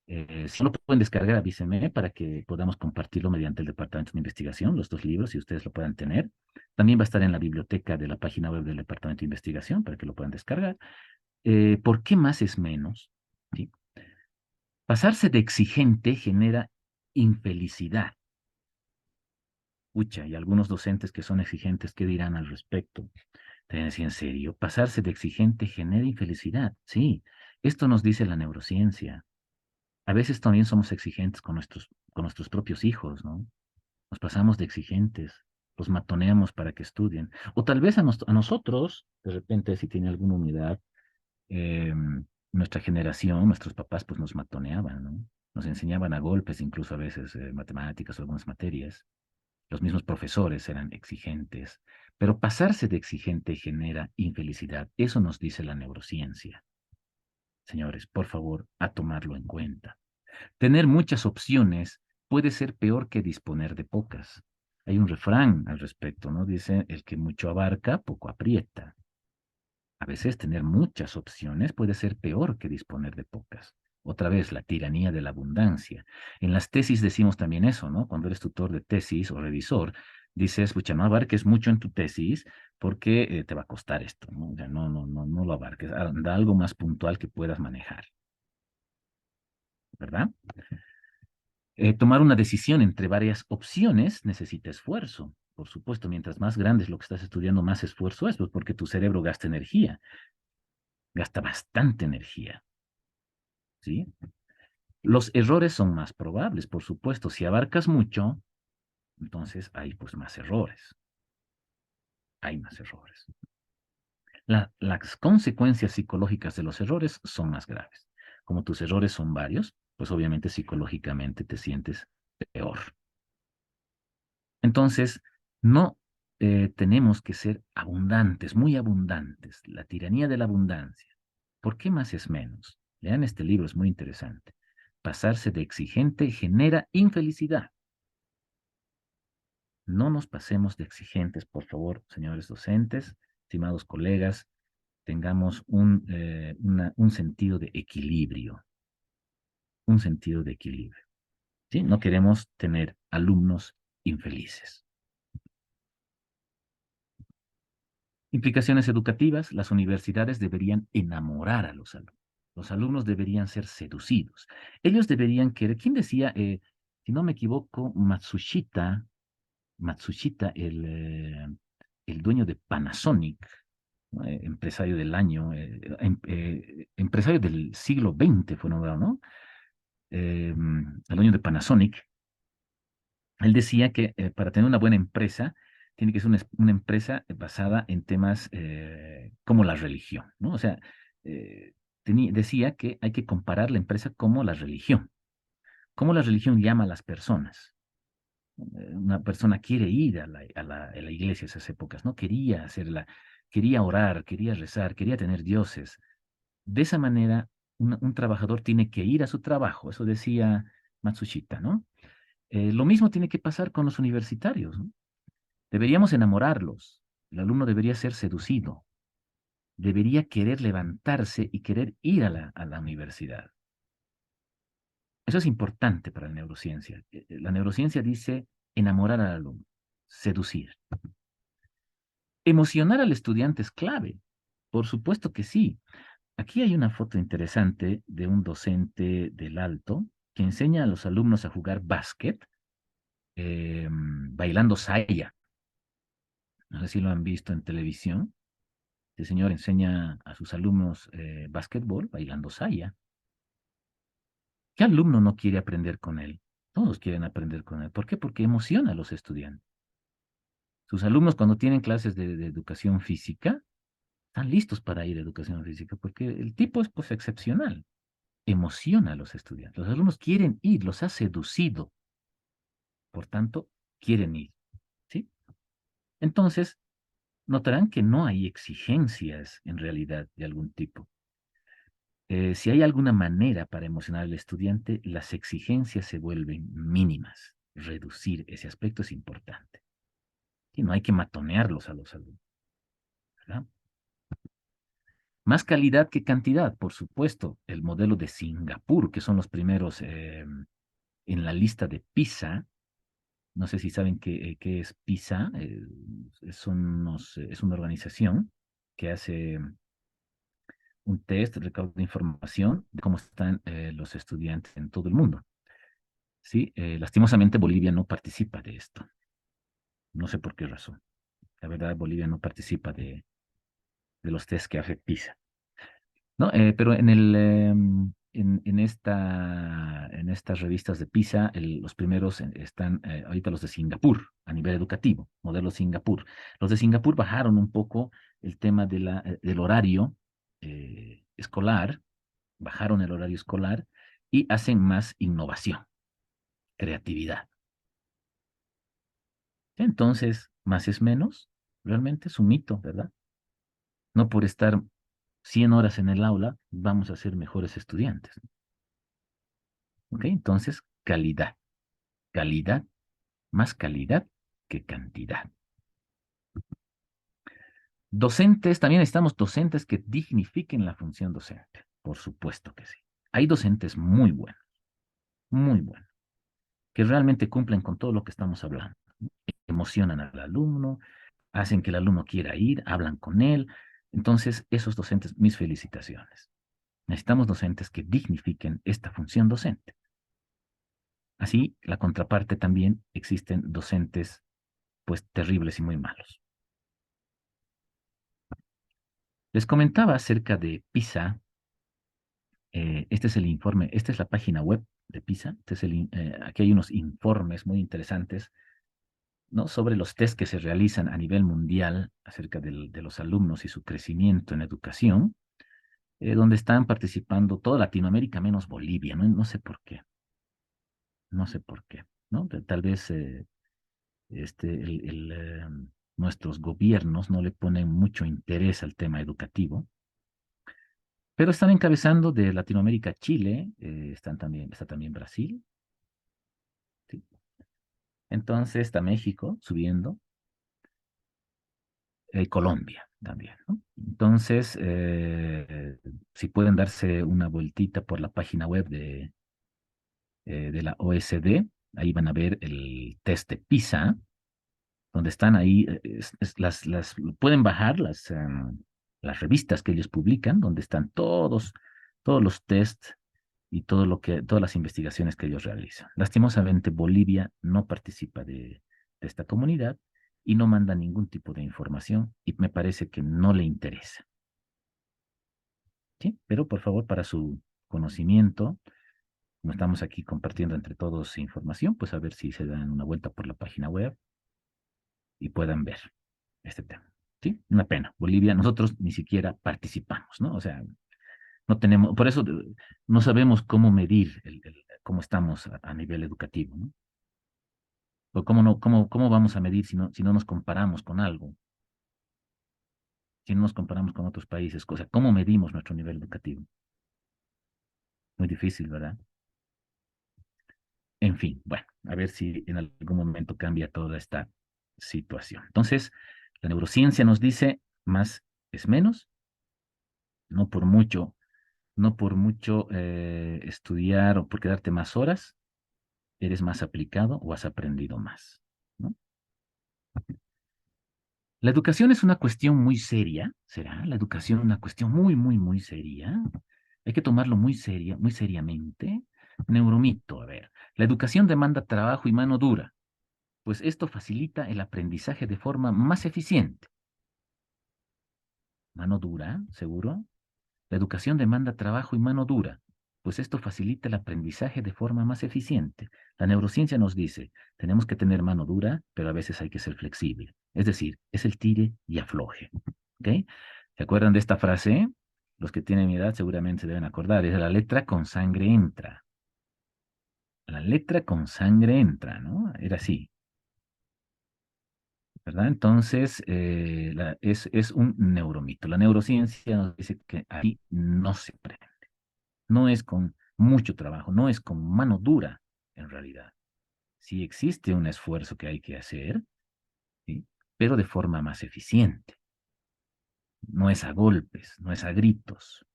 Si no lo pueden descargar, avísenme para que podamos compartirlo mediante el Departamento de Investigación, los dos libros, si ustedes lo puedan tener. También va a estar en la biblioteca de la página web del Departamento de Investigación para que lo puedan descargar. ¿Por qué más es menos? ¿Sí? Pasarse de exigente genera infelicidad. Pucha, y algunos docentes que son exigentes, ¿qué dirán al respecto? Te decía, ¿en serio? Pasarse de exigente genera infelicidad. Sí, esto nos dice la neurociencia. A veces también somos exigentes con nuestros propios hijos, ¿no? Nos pasamos de exigentes, los matoneamos para que estudien. O tal vez a nosotros, de repente, si tiene alguna unidad, eh, nuestra generación, nuestros papás, pues nos matoneaban, ¿no? Nos enseñaban a golpes, incluso a veces matemáticas o algunas materias. Los mismos profesores eran exigentes, pero pasarse de exigente genera infelicidad. Eso nos dice la neurociencia. Señores, por favor, a tomarlo en cuenta. Tener muchas opciones puede ser peor que disponer de pocas. Hay un refrán al respecto, ¿no? Dice, el que mucho abarca, poco aprieta. A veces tener muchas opciones puede ser peor que disponer de pocas. Otra vez, la tiranía de la abundancia. En las tesis decimos también eso, ¿no? Cuando eres tutor de tesis o revisor, dices, escucha, no abarques mucho en tu tesis porque te va a costar esto, ¿no? O sea, no lo abarques. Da algo más puntual que puedas manejar, ¿verdad? Tomar una decisión entre varias opciones necesita esfuerzo. Por supuesto, mientras más grande es lo que estás estudiando, más esfuerzo es, pues porque tu cerebro gasta bastante energía, ¿sí? Los errores son más probables, por supuesto. Si abarcas mucho, entonces hay pues más errores. Hay más errores. Las consecuencias psicológicas de los errores son más graves. Como tus errores son varios, pues obviamente psicológicamente te sientes peor. Entonces, no tenemos que ser abundantes, muy abundantes. La tiranía de la abundancia. ¿Por qué más es menos? Lean este libro, es muy interesante. Pasarse de exigente genera infelicidad. No nos pasemos de exigentes, por favor, señores docentes, estimados colegas, tengamos un sentido de equilibrio, un sentido de equilibrio. ¿Sí? No queremos tener alumnos infelices. Implicaciones educativas, las universidades deberían enamorar a los alumnos. Los alumnos deberían ser seducidos. Ellos deberían querer, ¿quién decía? Si no me equivoco, Matsushita, el dueño de Panasonic, ¿no? Empresario del año, empresario del siglo XX fue nombrado, ¿no? El dueño de Panasonic, él decía que para tener una buena empresa, tiene que ser una empresa basada en temas como la religión, ¿no? O sea, eh, decía que hay que comparar la empresa como la religión. ¿Cómo la religión llama a las personas? Una persona quiere ir a la iglesia en esas épocas, ¿no? Quería orar, quería rezar, quería tener dioses. De esa manera, un trabajador tiene que ir a su trabajo, eso decía Matsushita, ¿no? Lo mismo tiene que pasar con los universitarios, ¿no? Deberíamos enamorarlos. El alumno debería ser seducido, debería querer levantarse y querer ir a la universidad. Eso es importante para la neurociencia. La neurociencia dice enamorar al alumno, seducir. Emocionar al estudiante es clave. Por supuesto que sí. Aquí hay una foto interesante de un docente del Alto que enseña a los alumnos a jugar básquet bailando saya. No sé si lo han visto en televisión. Este señor enseña a sus alumnos básquetbol bailando saya. ¿Qué alumno no quiere aprender con él? Todos quieren aprender con él. ¿Por qué? Porque emociona a los estudiantes. Sus alumnos cuando tienen clases de educación física, están listos para ir a educación física porque el tipo es pues excepcional. Emociona a los estudiantes. Los alumnos quieren ir, los ha seducido. Por tanto, quieren ir. ¿Sí? Entonces, notarán que no hay exigencias en realidad de algún tipo. Si hay alguna manera para emocionar al estudiante, las exigencias se vuelven mínimas. Reducir ese aspecto es importante. Y no hay que matonearlos a los alumnos, ¿verdad? Más calidad que cantidad, por supuesto. El modelo de Singapur, que son los primeros en la lista de PISA. No sé si saben qué es PISA. Es una organización que hace un test, recauda información de cómo están los estudiantes en todo el mundo. Sí, lastimosamente Bolivia no participa de esto. No sé por qué razón. La verdad, Bolivia no participa de los test que hace PISA. ¿No? Pero en estas revistas de PISA, los primeros están ahorita los de Singapur, a nivel educativo, modelo Singapur. Los de Singapur bajaron un poco el tema del horario escolar, bajaron el horario escolar y hacen más innovación, creatividad. Entonces, más es menos, realmente es un mito, ¿verdad? No por estar 100 horas en el aula vamos a ser mejores estudiantes. ¿Ok? Entonces, calidad. Calidad, más calidad que cantidad. Docentes, también estamos docentes que dignifiquen la función docente. Por supuesto que sí. Hay docentes muy buenos, que realmente cumplen con todo lo que estamos hablando. Emocionan al alumno, hacen que el alumno quiera ir, hablan con él. Entonces, esos docentes, mis felicitaciones. Necesitamos docentes que dignifiquen esta función docente. Así, la contraparte también existen docentes, pues, terribles y muy malos. Les comentaba acerca de PISA. Este es el informe, esta es la página web de PISA. Aquí hay unos informes muy interesantes, ¿no? Sobre los test que se realizan a nivel mundial acerca de los alumnos y su crecimiento en educación, donde están participando toda Latinoamérica menos Bolivia, ¿no? No sé por qué, no sé por qué, ¿no? Tal vez nuestros gobiernos no le ponen mucho interés al tema educativo, pero están encabezando de Latinoamérica Chile, está también Brasil, ¿sí? Entonces está México subiendo, Colombia también, ¿no? Entonces, si pueden darse una vueltita por la página web de la OSD, ahí van a ver el test de PISA, donde están ahí, pueden bajar las revistas que ellos publican, donde están todos los tests y todas las investigaciones que ellos realizan. Lastimosamente, Bolivia no participa de esta comunidad y no manda ningún tipo de información y me parece que no le interesa. ¿Sí? Pero por favor, para su conocimiento, como estamos aquí compartiendo entre todos información, pues a ver si se dan una vuelta por la página web y puedan ver este tema. ¿Sí? Una pena. Bolivia, nosotros ni siquiera participamos, ¿no? O sea, no tenemos, por eso no sabemos cómo medir cómo estamos a nivel educativo, ¿no? O cómo vamos a medir si no nos comparamos con algo, si no nos comparamos con otros países, o sea, ¿cómo medimos nuestro nivel educativo? Muy difícil, ¿verdad? En fin, bueno, a ver si en algún momento cambia toda esta situación. Entonces, la neurociencia nos dice más es menos, no por mucho, no por mucho estudiar o por quedarte más horas, eres más aplicado o has aprendido más, ¿no? La educación es una cuestión muy seria, ¿será? La educación es una cuestión muy seria. Hay que tomarlo muy seriamente. Neuromito, a ver. La educación demanda trabajo y mano dura, pues esto facilita el aprendizaje de forma más eficiente. Mano dura, seguro. La educación demanda trabajo y mano dura, pues esto facilita el aprendizaje de forma más eficiente. La neurociencia nos dice, tenemos que tener mano dura, pero a veces hay que ser flexible. Es decir, es el tire y afloje. ¿Ok? ¿Se acuerdan de esta frase? Los que tienen mi edad seguramente se deben acordar. Es la letra con sangre entra. La letra con sangre entra, ¿no? Era así, ¿verdad? Entonces, es un neuromito. La neurociencia nos dice que ahí no se aprende. No es con mucho trabajo, no es con mano dura, en realidad. Sí existe un esfuerzo que hay que hacer, ¿sí? Pero de forma más eficiente. No es a golpes, no es a gritos.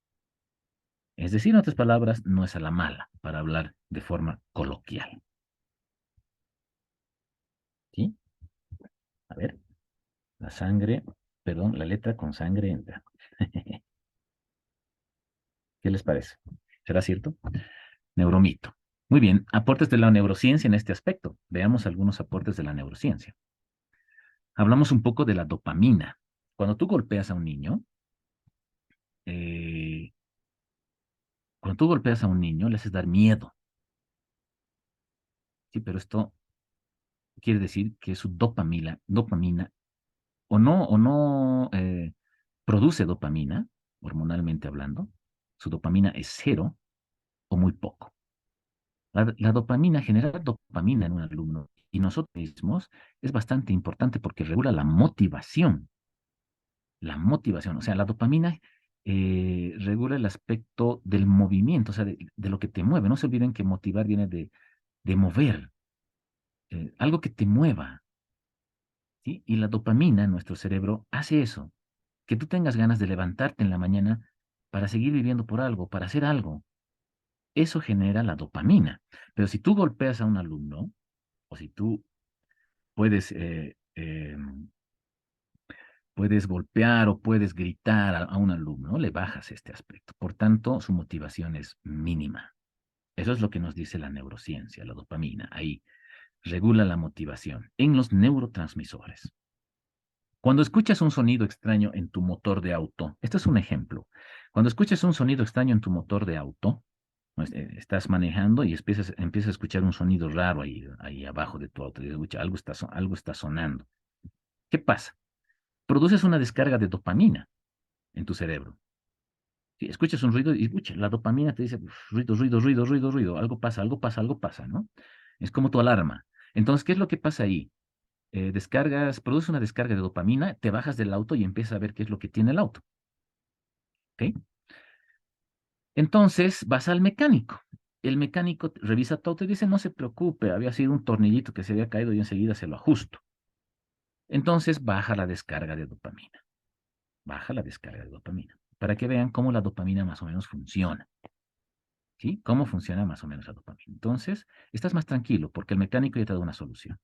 Es decir, en otras palabras, no es a la mala, para hablar de forma coloquial. ¿Sí? A ver, la sangre, perdón, la letra con sangre entra. ¿Qué les parece? ¿Será cierto? Neuromito. Muy bien, aportes de la neurociencia en este aspecto. Veamos algunos aportes de la neurociencia. Hablamos un poco de la dopamina. Cuando tú golpeas a un niño, eh, le haces dar miedo, ¿sí? Pero esto quiere decir que su dopamina o no produce dopamina, hormonalmente hablando, su dopamina es cero o muy poco. La dopamina, generar dopamina en un alumno y nosotros mismos es bastante importante porque regula la motivación. La motivación, o sea, la dopamina regula el aspecto del movimiento, o sea, de lo que te mueve. No se olviden que motivar viene de mover, algo que te mueva, ¿sí? Y la dopamina en nuestro cerebro hace eso, que tú tengas ganas de levantarte en la mañana para seguir viviendo por algo, para hacer algo. Eso genera la dopamina. Pero si tú golpeas a un alumno, o si tú puedes puedes golpear o puedes gritar a un alumno, le bajas este aspecto. Por tanto, su motivación es mínima. Eso es lo que nos dice la neurociencia, la dopamina. Ahí regula la motivación en los neurotransmisores. Cuando escuchas un sonido extraño en tu motor de auto, este es un ejemplo. Cuando escuchas un sonido extraño en tu motor de auto, pues, estás manejando y empiezas a escuchar un sonido raro ahí abajo de tu auto. Y escucha, algo está sonando. ¿Qué pasa? Produces una descarga de dopamina en tu cerebro. Si escuchas un ruido y escucha, la dopamina te dice ruido, algo pasa, ¿no? Es como tu alarma. Entonces, ¿qué es lo que pasa ahí? produce una descarga de dopamina, te bajas del auto y empiezas a ver qué es lo que tiene el auto. ¿Ok? Entonces vas al mecánico. El mecánico revisa tu auto y dice, no se preocupe, había sido un tornillito que se había caído y enseguida se lo ajusto. Entonces baja la descarga de dopamina. Baja la descarga de dopamina. Para que vean cómo la dopamina más o menos funciona. ¿Sí? ¿Cómo funciona más o menos la dopamina? Entonces, estás más tranquilo porque el mecánico ya te da una solución.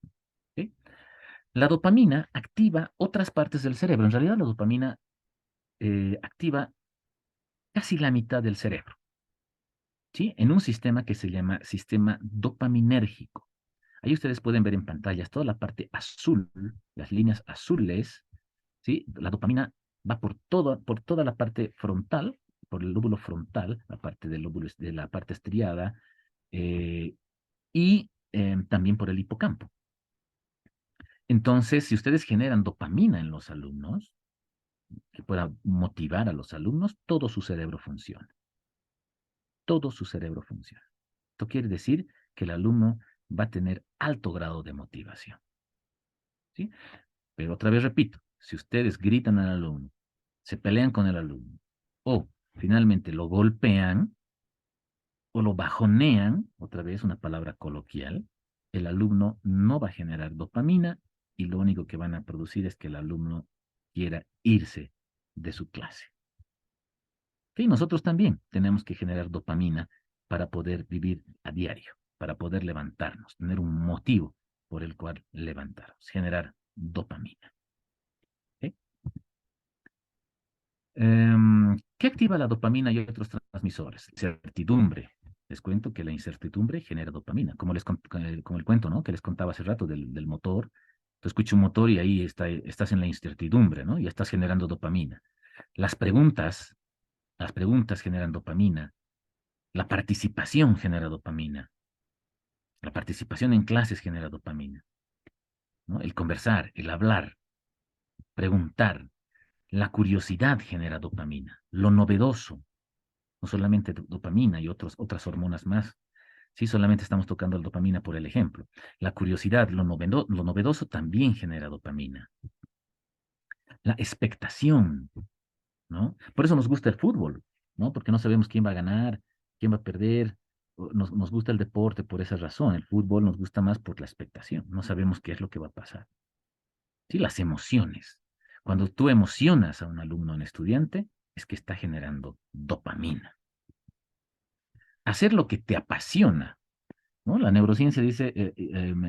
¿Sí? La dopamina activa otras partes del cerebro. En realidad, la dopamina activa casi la mitad del cerebro. ¿Sí? En un sistema que se llama sistema dopaminérgico. Ahí ustedes pueden ver en pantallas toda la parte azul, las líneas azules, ¿sí? La dopamina va por toda la parte frontal, por el lóbulo frontal, la parte del lóbulo, de la parte estriada, eh, y también por el hipocampo. Entonces, si ustedes generan dopamina en los alumnos, que pueda motivar a los alumnos, todo su cerebro funciona. Todo su cerebro funciona. Esto quiere decir que el alumno va a tener alto grado de motivación. ¿Sí? Pero otra vez repito, si ustedes gritan al alumno, se pelean con el alumno, o finalmente lo golpean, o lo bajonean, otra vez una palabra coloquial, el alumno no va a generar dopamina y lo único que van a producir es que el alumno quiera irse de su clase. Y nosotros también tenemos que generar dopamina para poder vivir a diario, para poder levantarnos, tener un motivo por el cual levantarnos, generar dopamina. ¿Sí? ¿Qué activa la dopamina y otros transmisores? Incertidumbre. Les cuento que la incertidumbre genera dopamina, como el cuento, ¿no? Que les contaba hace rato del motor. Tú escuchas un motor y ahí estás en la incertidumbre, ¿no? Y estás generando dopamina. Las preguntas, las preguntas generan dopamina. La participación genera dopamina. La participación en clases genera dopamina, ¿no? El conversar, el hablar, preguntar. La curiosidad genera dopamina. Lo novedoso, no solamente dopamina y otras hormonas más. Sí, solamente estamos tocando la dopamina por el ejemplo. La curiosidad, lo novedoso también genera dopamina. La expectación, ¿no? Por eso nos gusta el fútbol, ¿no? Porque no sabemos quién va a ganar, quién va a perder. Nos gusta el deporte por esa razón. El fútbol nos gusta más por la expectación. No sabemos qué es lo que va a pasar. Sí, las emociones. Cuando tú emocionas a un alumno o un estudiante, es que está generando dopamina. Hacer lo que te apasiona, ¿no? La neurociencia dice,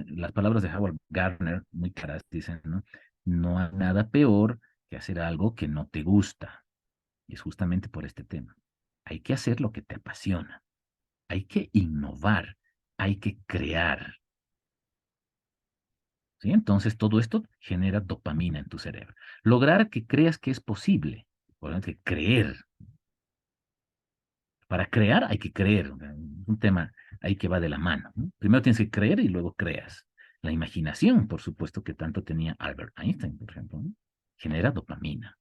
las palabras de Howard Gardner, muy claras, dicen, ¿no? No hay nada peor que hacer algo que no te gusta. Y es justamente por este tema. Hay que hacer lo que te apasiona. Hay que innovar. Hay que crear. ¿Sí? Entonces, todo esto genera dopamina en tu cerebro. Lograr que creas que es posible. Por lo tanto, creer. Para crear hay que creer. Un tema ahí que va de la mano, ¿no? Primero tienes que creer y luego creas. La imaginación, por supuesto, que tanto tenía Albert Einstein, por ejemplo, ¿no? Genera dopamina.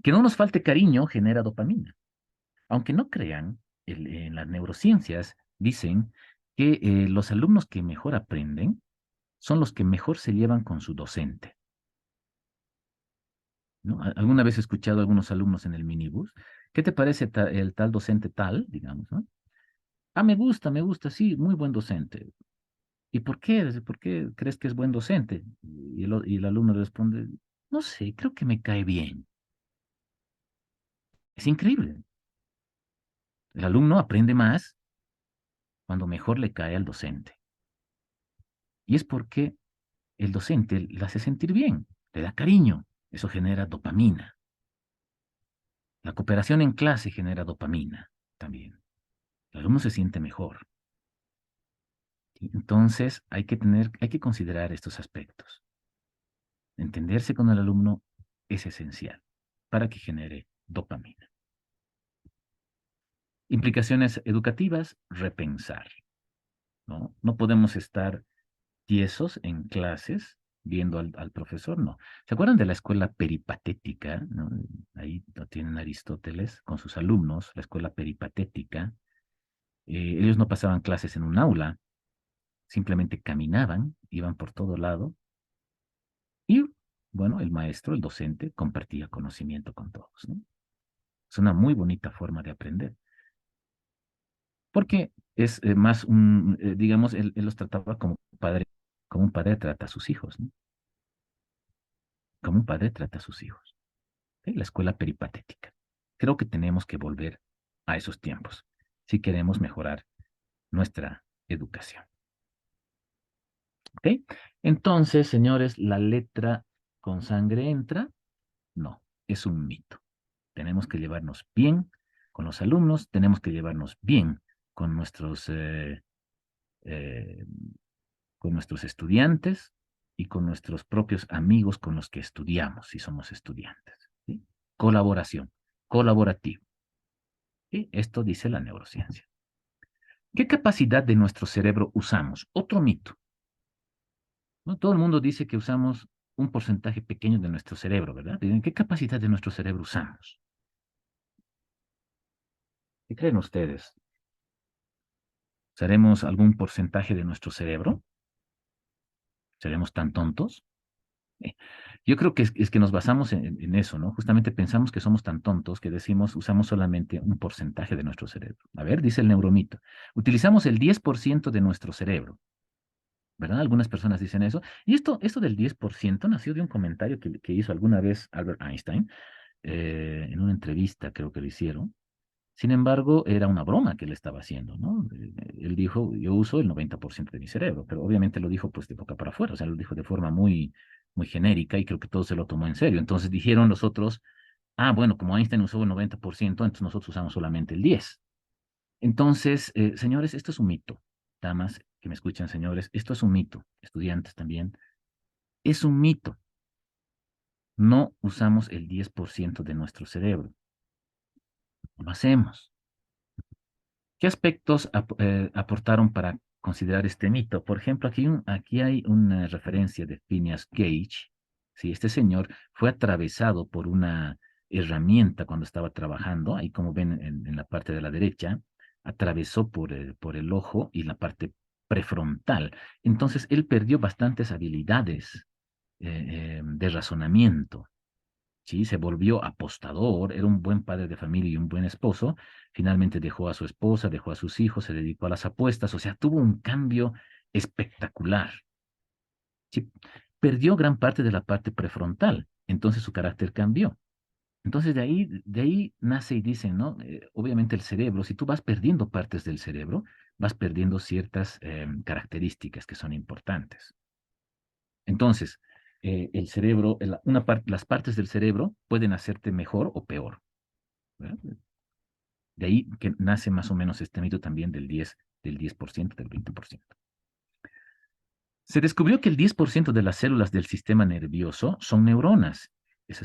Que no nos falte cariño genera dopamina. Aunque no crean, en las neurociencias dicen que los alumnos que mejor aprenden son los que mejor se llevan con su docente, ¿no? Alguna vez he escuchado a algunos alumnos en el minibús, ¿qué te parece el tal docente tal, digamos, ¿no? Ah, me gusta, sí, muy buen docente. ¿Y por qué? Dice, ¿por qué crees que es buen docente? Y el alumno le responde, no sé, creo que me cae bien. Es increíble. El alumno aprende más cuando mejor le cae al docente. Y es porque el docente le hace sentir bien, le da cariño. Eso genera dopamina. La cooperación en clase genera dopamina también. El alumno se siente mejor. ¿Sí? Entonces, hay que considerar estos aspectos. Entenderse con el alumno es esencial para que genere dopamina. Implicaciones educativas, repensar, ¿no? No podemos estar tiesos en clases viendo al profesor, no. ¿Se acuerdan de la escuela peripatética, ¿no? Ahí lo tienen Aristóteles con sus alumnos, la escuela peripatética. Ellos no pasaban clases en un aula, simplemente caminaban, iban por todo lado bueno, el maestro, el docente, compartía conocimiento con todos, ¿no? Es una muy bonita forma de aprender. Porque es más digamos, él los trataba como un padre trata a sus hijos, ¿no? Como un padre trata a sus hijos. ¿Sí? La escuela peripatética. Creo que tenemos que volver a esos tiempos si queremos mejorar nuestra educación. ¿Ok? Entonces, señores, ¿la letra con sangre entra? No, es un mito. Tenemos que llevarnos bien con los alumnos, tenemos que llevarnos bien con eh, con nuestros estudiantes y con nuestros propios amigos con los que estudiamos, si somos estudiantes. ¿Sí? Colaboración, colaborativo. ¿Sí? Esto dice la neurociencia. ¿Qué capacidad de nuestro cerebro usamos? Otro mito. ¿No? Todo el mundo dice que usamos un porcentaje pequeño de nuestro cerebro, ¿verdad? Dicen, ¿qué capacidad de nuestro cerebro usamos? ¿Qué creen ustedes? ¿Seremos algún porcentaje de nuestro cerebro? ¿Seremos tan tontos? Eh, Yo creo que es que nos basamos en eso, ¿no? Justamente pensamos que somos tan tontos que decimos, usamos solamente un porcentaje de nuestro cerebro. A ver, dice el neuromito, utilizamos el 10% de nuestro cerebro, ¿verdad? Algunas personas dicen eso. Y esto del 10% nació de un comentario que hizo alguna vez Albert Einstein, en una entrevista, creo que lo hicieron. Sin embargo, era una broma que él estaba haciendo, ¿no? Él dijo, yo uso el 90% de mi cerebro, pero obviamente lo dijo pues de boca para afuera, o sea, lo dijo de forma muy genérica y creo que todo se lo tomó en serio. Entonces dijeron los otros, ah, bueno, como Einstein usó el 90%, entonces nosotros usamos solamente el 10%. Entonces, señores, esto es un mito. Damas que me escuchan, señores, esto es un mito. Estudiantes también. Es un mito. No usamos el 10% de nuestro cerebro. No lo hacemos. ¿Qué aspectos aportaron para considerar este mito? Por ejemplo, aquí hay una referencia de Phineas Gage. Sí, este señor fue atravesado por una herramienta cuando estaba trabajando, ahí como ven en la parte de la derecha, atravesó por el ojo y la parte prefrontal. Entonces, él perdió bastantes habilidades de razonamiento. ¿Sí? Se volvió apostador, era un buen padre de familia y un buen esposo. Finalmente dejó a su esposa, dejó a sus hijos, se dedicó a las apuestas, o sea, tuvo un cambio espectacular. ¿Sí? Perdió gran parte de la parte prefrontal, entonces su carácter cambió. Entonces de ahí nace y dicen, ¿no? Obviamente el cerebro, si tú vas perdiendo partes del cerebro, vas perdiendo ciertas características que son importantes. Entonces, el cerebro, las partes del cerebro pueden hacerte mejor o peor, ¿verdad? De ahí que nace más o menos este mito también del 10%, del 20%. Se descubrió que el 10% de las células del sistema nervioso son neuronas.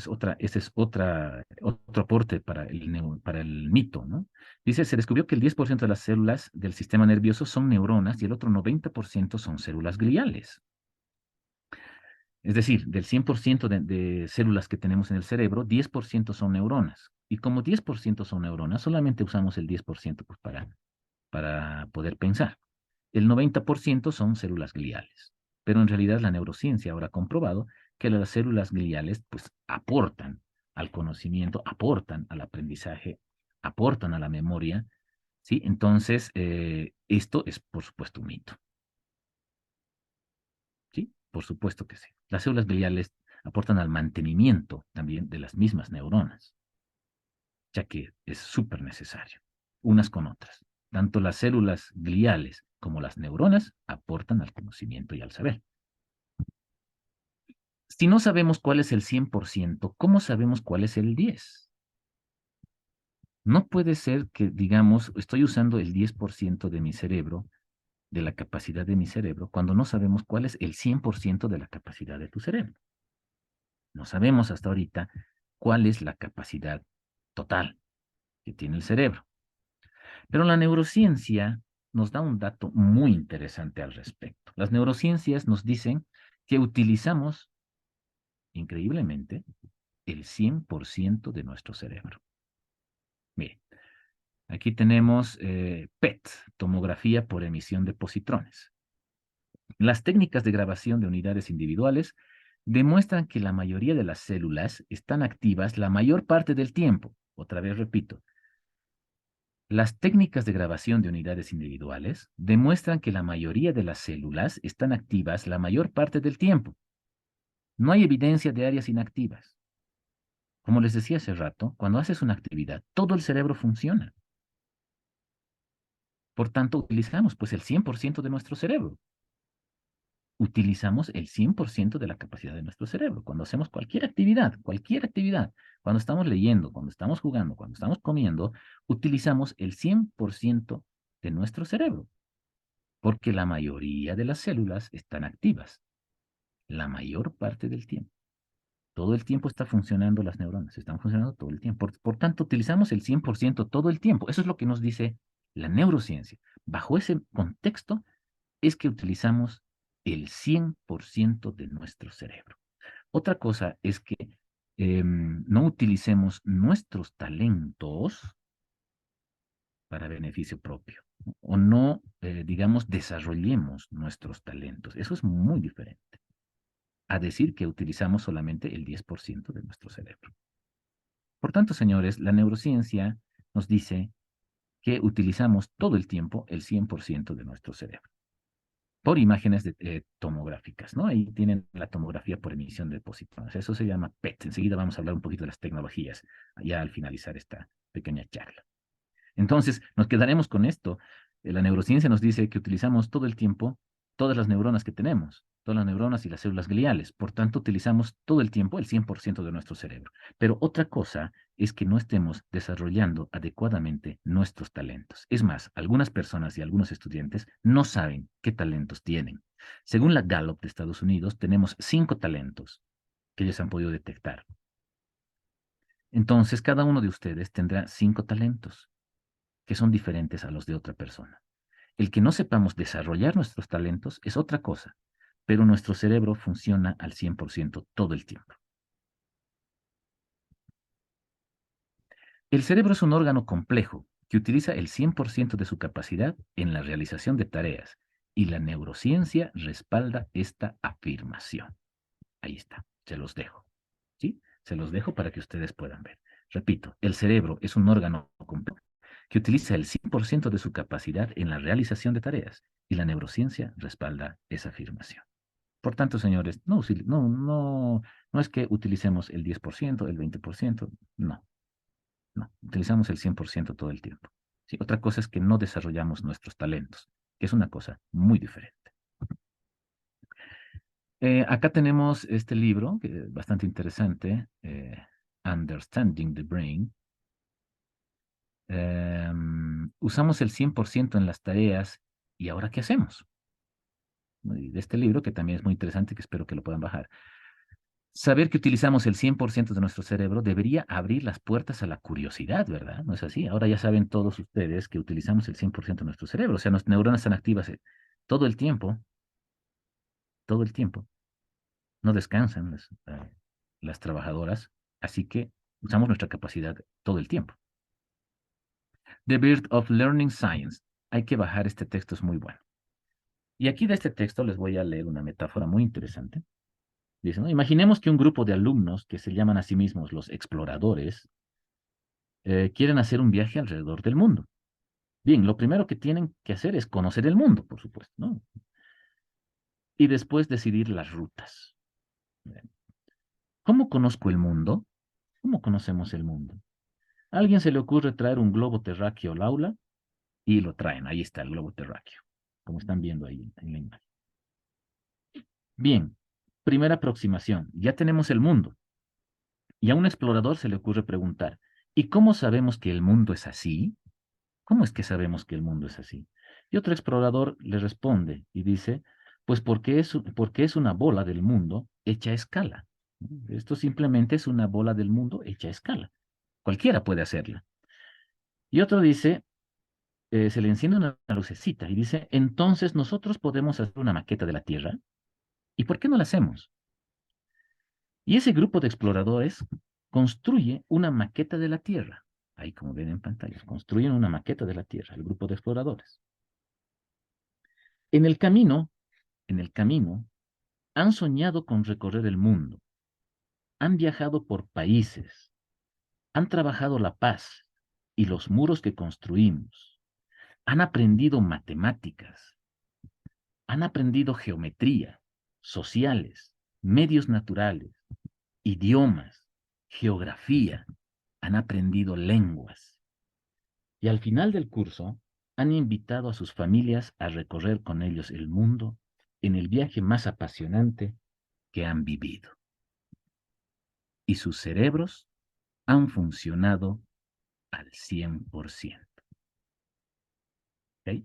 Otro aporte para el mito, ¿no? Dice, se descubrió que el 10% de las células del sistema nervioso son neuronas y el otro 90% son células gliales. Es decir, del 100% de células que tenemos en el cerebro, 10% son neuronas. Y como 10% son neuronas, solamente usamos el 10% pues, para poder pensar. El 90% son células gliales. Pero en realidad la neurociencia ahora ha comprobado que las células gliales pues, aportan al conocimiento, aportan al aprendizaje, aportan a la memoria. ¿Sí? Entonces, esto es, por supuesto, un mito. ¿Sí? Por supuesto que sí. Las células gliales aportan al mantenimiento también de las mismas neuronas, ya que es súper necesario, unas con otras. Tanto las células gliales como las neuronas aportan al conocimiento y al saber. Si no sabemos cuál es el 100%, ¿cómo sabemos cuál es el 10%? No puede ser que, digamos, estoy usando el 10% de mi cerebro, de la capacidad de mi cerebro, cuando no sabemos cuál es el 100% de la capacidad de tu cerebro. No sabemos hasta ahorita cuál es la capacidad total que tiene el cerebro. Pero la neurociencia nos da un dato muy interesante al respecto. Las neurociencias nos dicen que utilizamos, increíblemente, el 100% de nuestro cerebro. Mire, aquí tenemos PET, tomografía por emisión de positrones. Las técnicas de grabación de unidades individuales demuestran que la mayoría de las células están activas la mayor parte del tiempo. Otra vez repito, las técnicas de grabación de unidades individuales demuestran que la mayoría de las células están activas la mayor parte del tiempo. No hay evidencia de áreas inactivas. Como les decía hace rato, cuando haces una actividad, todo el cerebro funciona. Por tanto, utilizamos pues el 100% de nuestro cerebro. Utilizamos el 100% de la capacidad de nuestro cerebro. Cuando hacemos cualquier actividad, cuando estamos leyendo, cuando estamos jugando, cuando estamos comiendo, utilizamos el 100% de nuestro cerebro, porque la mayoría de las células están activas, la mayor parte del tiempo. Todo el tiempo está funcionando las neuronas, están funcionando todo el tiempo. Por tanto, utilizamos el 100% todo el tiempo. Eso es lo que nos dice la neurociencia. Bajo ese contexto es que utilizamos el 100% de nuestro cerebro. Otra cosa es que no utilicemos nuestros talentos para beneficio propio o no, digamos, desarrollemos nuestros talentos. Eso es muy diferente a decir que utilizamos solamente el 10% de nuestro cerebro. Por tanto, señores, la neurociencia nos dice que utilizamos todo el tiempo el 100% de nuestro cerebro por imágenes tomográficas, ¿no? Ahí tienen la tomografía por emisión de positrones. Eso se llama PET. Enseguida vamos a hablar un poquito de las tecnologías, ya al finalizar esta pequeña charla. Entonces, nos quedaremos con esto. La neurociencia nos dice que utilizamos todo el tiempo todas las neuronas que tenemos, todas las neuronas y las células gliales. Por tanto, utilizamos todo el tiempo el 100% de nuestro cerebro. Pero otra cosa es que no estemos desarrollando adecuadamente nuestros talentos. Es más, algunas personas y algunos estudiantes no saben qué talentos tienen. Según la Gallup de Estados Unidos, tenemos 5 talentos que ellos han podido detectar. Entonces, cada uno de ustedes tendrá 5 talentos que son diferentes a los de otra persona. El que no sepamos desarrollar nuestros talentos es otra cosa, pero nuestro cerebro funciona al 100% todo el tiempo. El cerebro es un órgano complejo que utiliza el 100% de su capacidad en la realización de tareas y la neurociencia respalda esta afirmación. Ahí está, se los dejo. ¿Sí? Se los dejo para que ustedes puedan ver. Repito, el cerebro es un órgano complejo que utiliza el 100% de su capacidad en la realización de tareas y la neurociencia respalda esa afirmación. Por tanto, señores, no es que utilicemos el 10%, el 20%, no, utilizamos el 100% todo el tiempo. ¿Sí? Otra cosa es que no desarrollamos nuestros talentos, que es una cosa muy diferente. Acá tenemos este libro, que es bastante interesante, Understanding the Brain. Usamos el 100% en las tareas, ¿y ahora qué hacemos? Y de este libro, que también es muy interesante, que espero que lo puedan bajar. Saber que utilizamos el 100% de nuestro cerebro debería abrir las puertas a la curiosidad, ¿verdad? ¿No es así? Ahora ya saben todos ustedes que utilizamos el 100% de nuestro cerebro, o sea, nuestras neuronas están activas todo el tiempo, no descansan las trabajadoras, así que usamos nuestra capacidad todo el tiempo. The Birth of Learning Science. Hay que bajar este texto, es muy bueno. Y aquí de este texto les voy a leer una metáfora muy interesante. Dice, ¿no? Imaginemos que un grupo de alumnos que se llaman a sí mismos los exploradores quieren hacer un viaje alrededor del mundo. Bien, lo primero que tienen que hacer es conocer el mundo, por supuesto, ¿no? Y después decidir las rutas. ¿Cómo conozco el mundo? ¿Cómo conocemos el mundo? A alguien se le ocurre traer un globo terráqueo al aula y lo traen. Ahí está el globo terráqueo, como están viendo ahí en la imagen. Bien, primera aproximación. Ya tenemos el mundo. Y a un explorador se le ocurre preguntar, ¿y cómo sabemos que el mundo es así? ¿Cómo es que sabemos que el mundo es así? Y otro explorador le responde y dice, pues porque es una bola del mundo hecha a escala. Esto simplemente es una bola del mundo hecha a escala. Cualquiera puede hacerla. Y otro dice, se le enciende una lucecita y dice, entonces nosotros podemos hacer una maqueta de la Tierra. ¿Y por qué no la hacemos? Y ese grupo de exploradores construye una maqueta de la Tierra. Ahí como ven en pantalla, construyen una maqueta de la Tierra, el grupo de exploradores. En el camino, Han soñado con recorrer el mundo, han viajado por países, han trabajado la paz y los muros que construimos, han aprendido matemáticas, han aprendido geometría, sociales, medios naturales, idiomas, geografía, han aprendido lenguas. Y al final del curso, han invitado a sus familias a recorrer con ellos el mundo en el viaje más apasionante que han vivido. Y sus cerebros han funcionado al 100%. ¿Ok?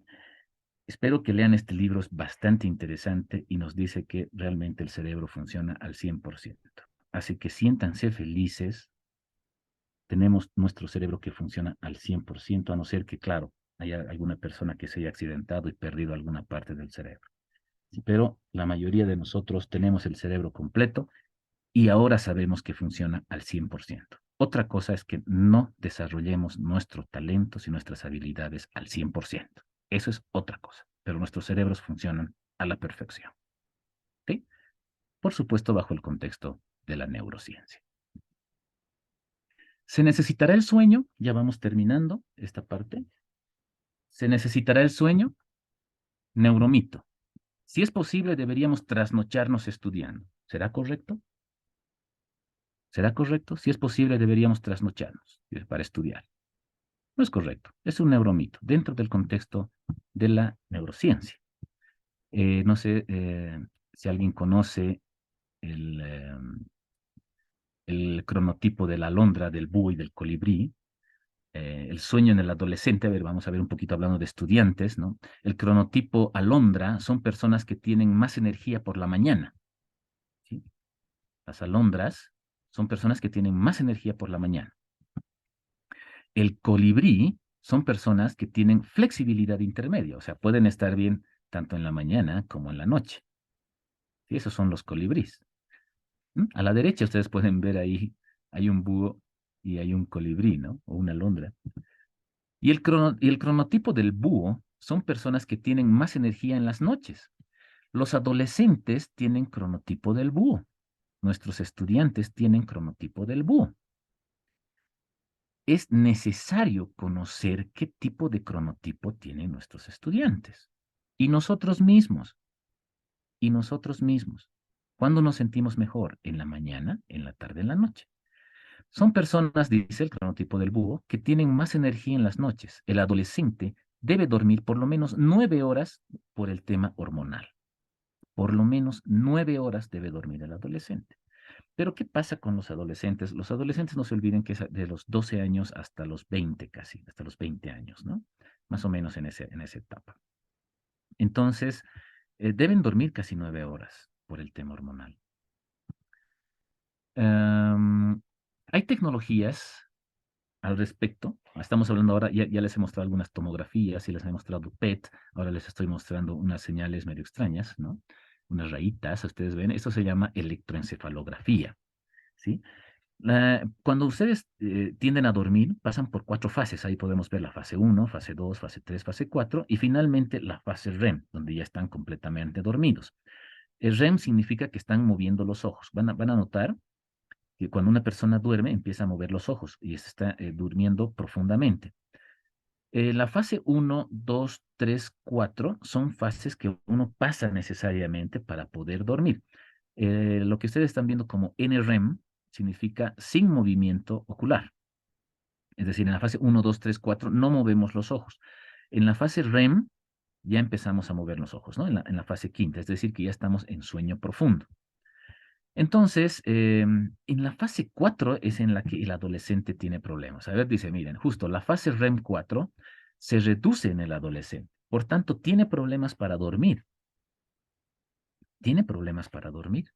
Espero que lean este libro, es bastante interesante y nos dice que realmente el cerebro funciona al 100%. Así que siéntanse felices, tenemos nuestro cerebro que funciona al 100%, a no ser que, claro, haya alguna persona que se haya accidentado y perdido alguna parte del cerebro. Sí, pero la mayoría de nosotros tenemos el cerebro completo y ahora sabemos que funciona al 100%. Otra cosa es que no desarrollemos nuestros talentos y nuestras habilidades al 100%. Eso es otra cosa, pero nuestros cerebros funcionan a la perfección. ¿Ok? Por supuesto, bajo el contexto de la neurociencia. ¿Se necesitará el sueño? Ya vamos terminando esta parte. ¿Se necesitará el sueño? Neuromito. Si es posible, deberíamos trasnocharnos estudiando. ¿Será correcto? ¿Será correcto? Si es posible, deberíamos trasnocharnos para estudiar. No es correcto. Es un neuromito dentro del contexto de la neurociencia. No sé si alguien conoce el cronotipo de la alondra, del búho y del colibrí. El sueño en el adolescente, a ver, vamos a ver un poquito hablando de estudiantes, ¿no? El cronotipo alondra son personas que tienen más energía por la mañana, ¿sí? Las alondras son personas que tienen más energía por la mañana. El colibrí son personas que tienen flexibilidad intermedia, o sea, pueden estar bien tanto en la mañana como en la noche. Y esos son los colibríes. A la derecha ustedes pueden ver ahí, hay un búho y hay un colibrí, ¿no? O una alondra. Y el cronotipo del búho son personas que tienen más energía en las noches. Los adolescentes tienen cronotipo del búho. Nuestros estudiantes tienen cronotipo del búho. Es necesario conocer qué tipo de cronotipo tienen nuestros estudiantes. Y nosotros mismos. Y nosotros mismos. ¿Cuándo nos sentimos mejor? ¿En la mañana, en la tarde, en la noche? Son personas, dice el cronotipo del búho, que tienen más energía en las noches. El adolescente debe dormir por lo menos 9 horas por el tema hormonal. Por lo menos 9 horas debe dormir el adolescente. Pero ¿qué pasa con los adolescentes? Los adolescentes no se olviden que es de los 12 años hasta los 20 casi, hasta los 20 años, ¿no? Más o menos en esa etapa. Entonces, deben dormir casi 9 horas por el tema hormonal. Hay tecnologías al respecto. Estamos hablando ahora, ya les he mostrado algunas tomografías y les he mostrado PET. Ahora les estoy mostrando unas señales medio extrañas, ¿no? Unas rayitas, ustedes ven. Esto se llama electroencefalografía, ¿sí? Cuando ustedes tienden a dormir, pasan por 4 fases. Ahí podemos ver la fase 1, fase 2, fase 3, fase 4 y finalmente la fase REM, donde ya están completamente dormidos. El REM significa que están moviendo los ojos. Van a notar que cuando una persona duerme empieza a mover los ojos y se está durmiendo profundamente. La fase 1, 2, 3, 4 son fases que uno pasa necesariamente para poder dormir. Lo que ustedes están viendo como NREM significa sin movimiento ocular. Es decir, en la fase 1, 2, 3, 4 no movemos los ojos. En la fase REM ya empezamos a mover los ojos, ¿no? En la fase quinta, es decir, que ya estamos en sueño profundo. Entonces, en la fase 4 es en la que el adolescente tiene problemas. A ver, dice, miren, justo la fase REM 4 se reduce en el adolescente. Por tanto, tiene problemas para dormir. Tiene problemas para dormir.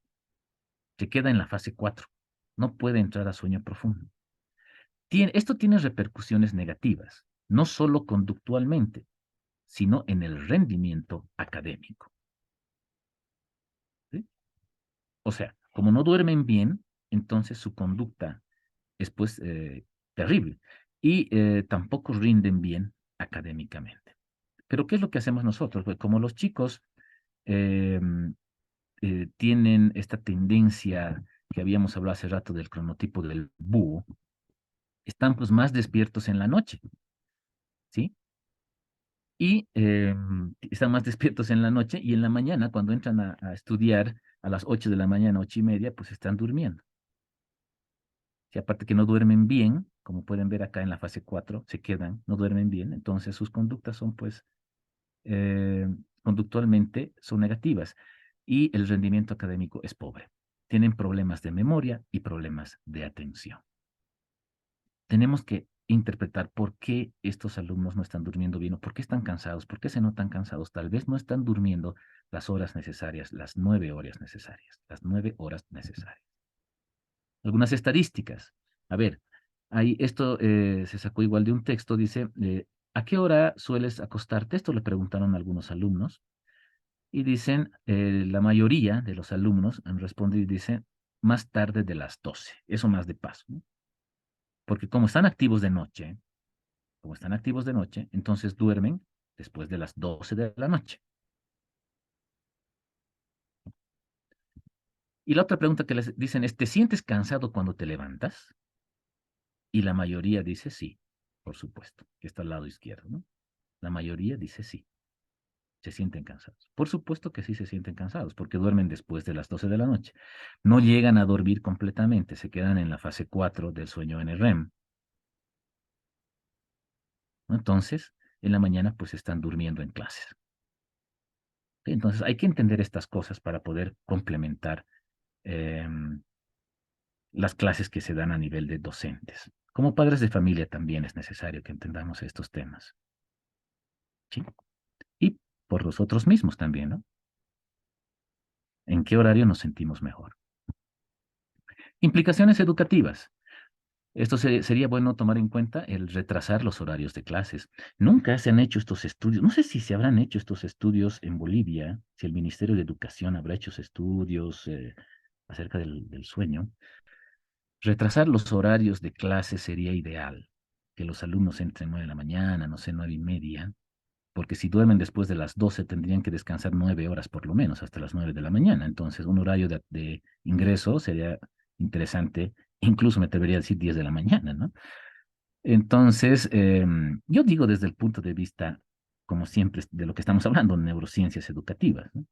Se queda en la fase 4. No puede entrar a sueño profundo. Esto tiene repercusiones negativas, no solo conductualmente, sino en el rendimiento académico. ¿Sí? O sea, como no duermen bien, entonces su conducta es pues terrible y tampoco rinden bien académicamente. Pero ¿qué es lo que hacemos nosotros? Pues como los chicos tienen esta tendencia que habíamos hablado hace rato del cronotipo del búho, están pues más despiertos en la noche, ¿sí? Y están más despiertos en la noche y en la mañana, cuando entran a estudiar a las 8 de la mañana, 8:30, pues están durmiendo. Y aparte que no duermen bien, como pueden ver acá en la fase 4, se quedan, no duermen bien, entonces sus conductas son pues eh, conductualmente son negativas y el rendimiento académico es pobre. Tienen problemas de memoria y problemas de atención. Tenemos que interpretar por qué estos alumnos no están durmiendo bien o por qué están cansados, por qué se notan cansados. Tal vez no están durmiendo las horas necesarias, las 9 horas necesarias, las 9 horas necesarias. Algunas estadísticas. A ver, ahí esto se sacó igual de un texto, dice, ¿a qué hora sueles acostarte? Esto le preguntaron a algunos alumnos y dicen, la mayoría de los alumnos han respondido y dicen, más tarde de las 12, eso más de paso, ¿no? Porque como están activos de noche, entonces duermen después de las 12 de la noche. Y la otra pregunta que les dicen es, ¿te sientes cansado cuando te levantas? Y la mayoría dice sí, por supuesto, que está al lado izquierdo, ¿no? La mayoría dice sí, se sienten cansados. Por supuesto que sí se sienten cansados, porque duermen después de las 12 de la noche. No llegan a dormir completamente, se quedan en la fase 4 del sueño NREM. ¿No? Entonces, en la mañana pues están durmiendo en clases. Entonces, hay que entender estas cosas para poder complementar las clases que se dan a nivel de docentes. Como padres de familia también es necesario que entendamos estos temas, ¿sí? Y por nosotros mismos también, ¿no? ¿En qué horario nos sentimos mejor? Implicaciones educativas. Esto sería bueno tomar en cuenta el retrasar los horarios de clases. Nunca se han hecho estos estudios. No sé si se habrán hecho estos estudios en Bolivia, si el Ministerio de Educación habrá hecho estudios acerca del sueño. Retrasar los horarios de clase sería ideal. Que los alumnos entren 9 de la mañana, no sé, 9:30, porque si duermen después de las 12 tendrían que descansar 9 horas por lo menos, hasta las 9 de la mañana. Entonces, un horario de ingreso sería interesante, incluso me atrevería a decir 10 de la mañana, ¿no? Entonces, yo digo desde el punto de vista, como siempre, de lo que estamos hablando, neurociencias educativas, ¿no?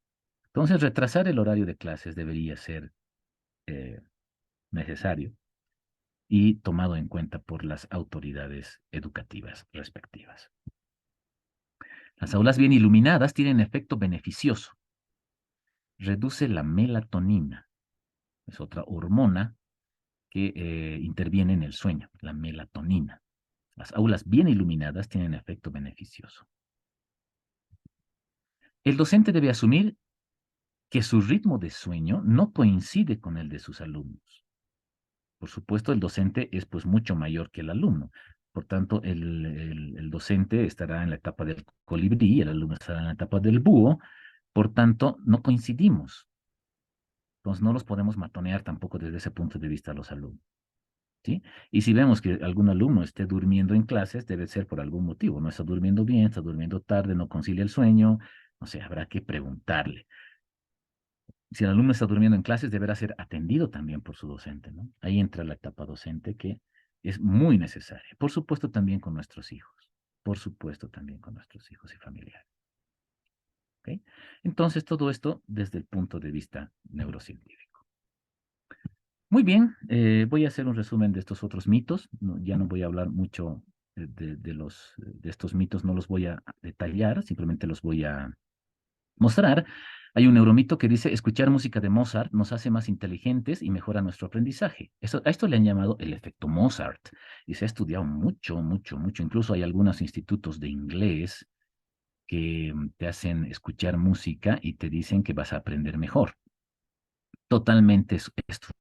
Entonces, retrasar el horario de clases debería ser eh, necesario y tomado en cuenta por las autoridades educativas respectivas. Las aulas bien iluminadas tienen efecto beneficioso. Reduce la melatonina. Es otra hormona que interviene en el sueño, la melatonina. Las aulas bien iluminadas tienen efecto beneficioso. El docente debe asumir que su ritmo de sueño no coincide con el de sus alumnos. Por supuesto, el docente es pues mucho mayor que el alumno. Por tanto, el docente estará en la etapa del colibrí, el alumno estará en la etapa del búho. Por tanto, no coincidimos. Entonces, no los podemos matonear tampoco desde ese punto de vista a los alumnos, ¿sí? Y si vemos que algún alumno esté durmiendo en clases, debe ser por algún motivo. No está durmiendo bien, está durmiendo tarde, no concilia el sueño. No sé, habrá que preguntarle. Si el alumno está durmiendo en clases, deberá ser atendido también por su docente, ¿no? Ahí entra la etapa docente que es muy necesaria. Por supuesto, también con nuestros hijos. Por supuesto, también con nuestros hijos y familiares. ¿Ok? Entonces, todo esto desde el punto de vista neurocientífico. Muy bien, voy a hacer un resumen de estos otros mitos. Ya no voy a hablar mucho de estos mitos, no los voy a detallar, simplemente los voy a mostrar. Hay un neuromito que dice, escuchar música de Mozart nos hace más inteligentes y mejora nuestro aprendizaje. A esto le han llamado el efecto Mozart y se ha estudiado mucho, mucho, mucho. Incluso hay algunos institutos de inglés que te hacen escuchar música y te dicen que vas a aprender mejor. Totalmente es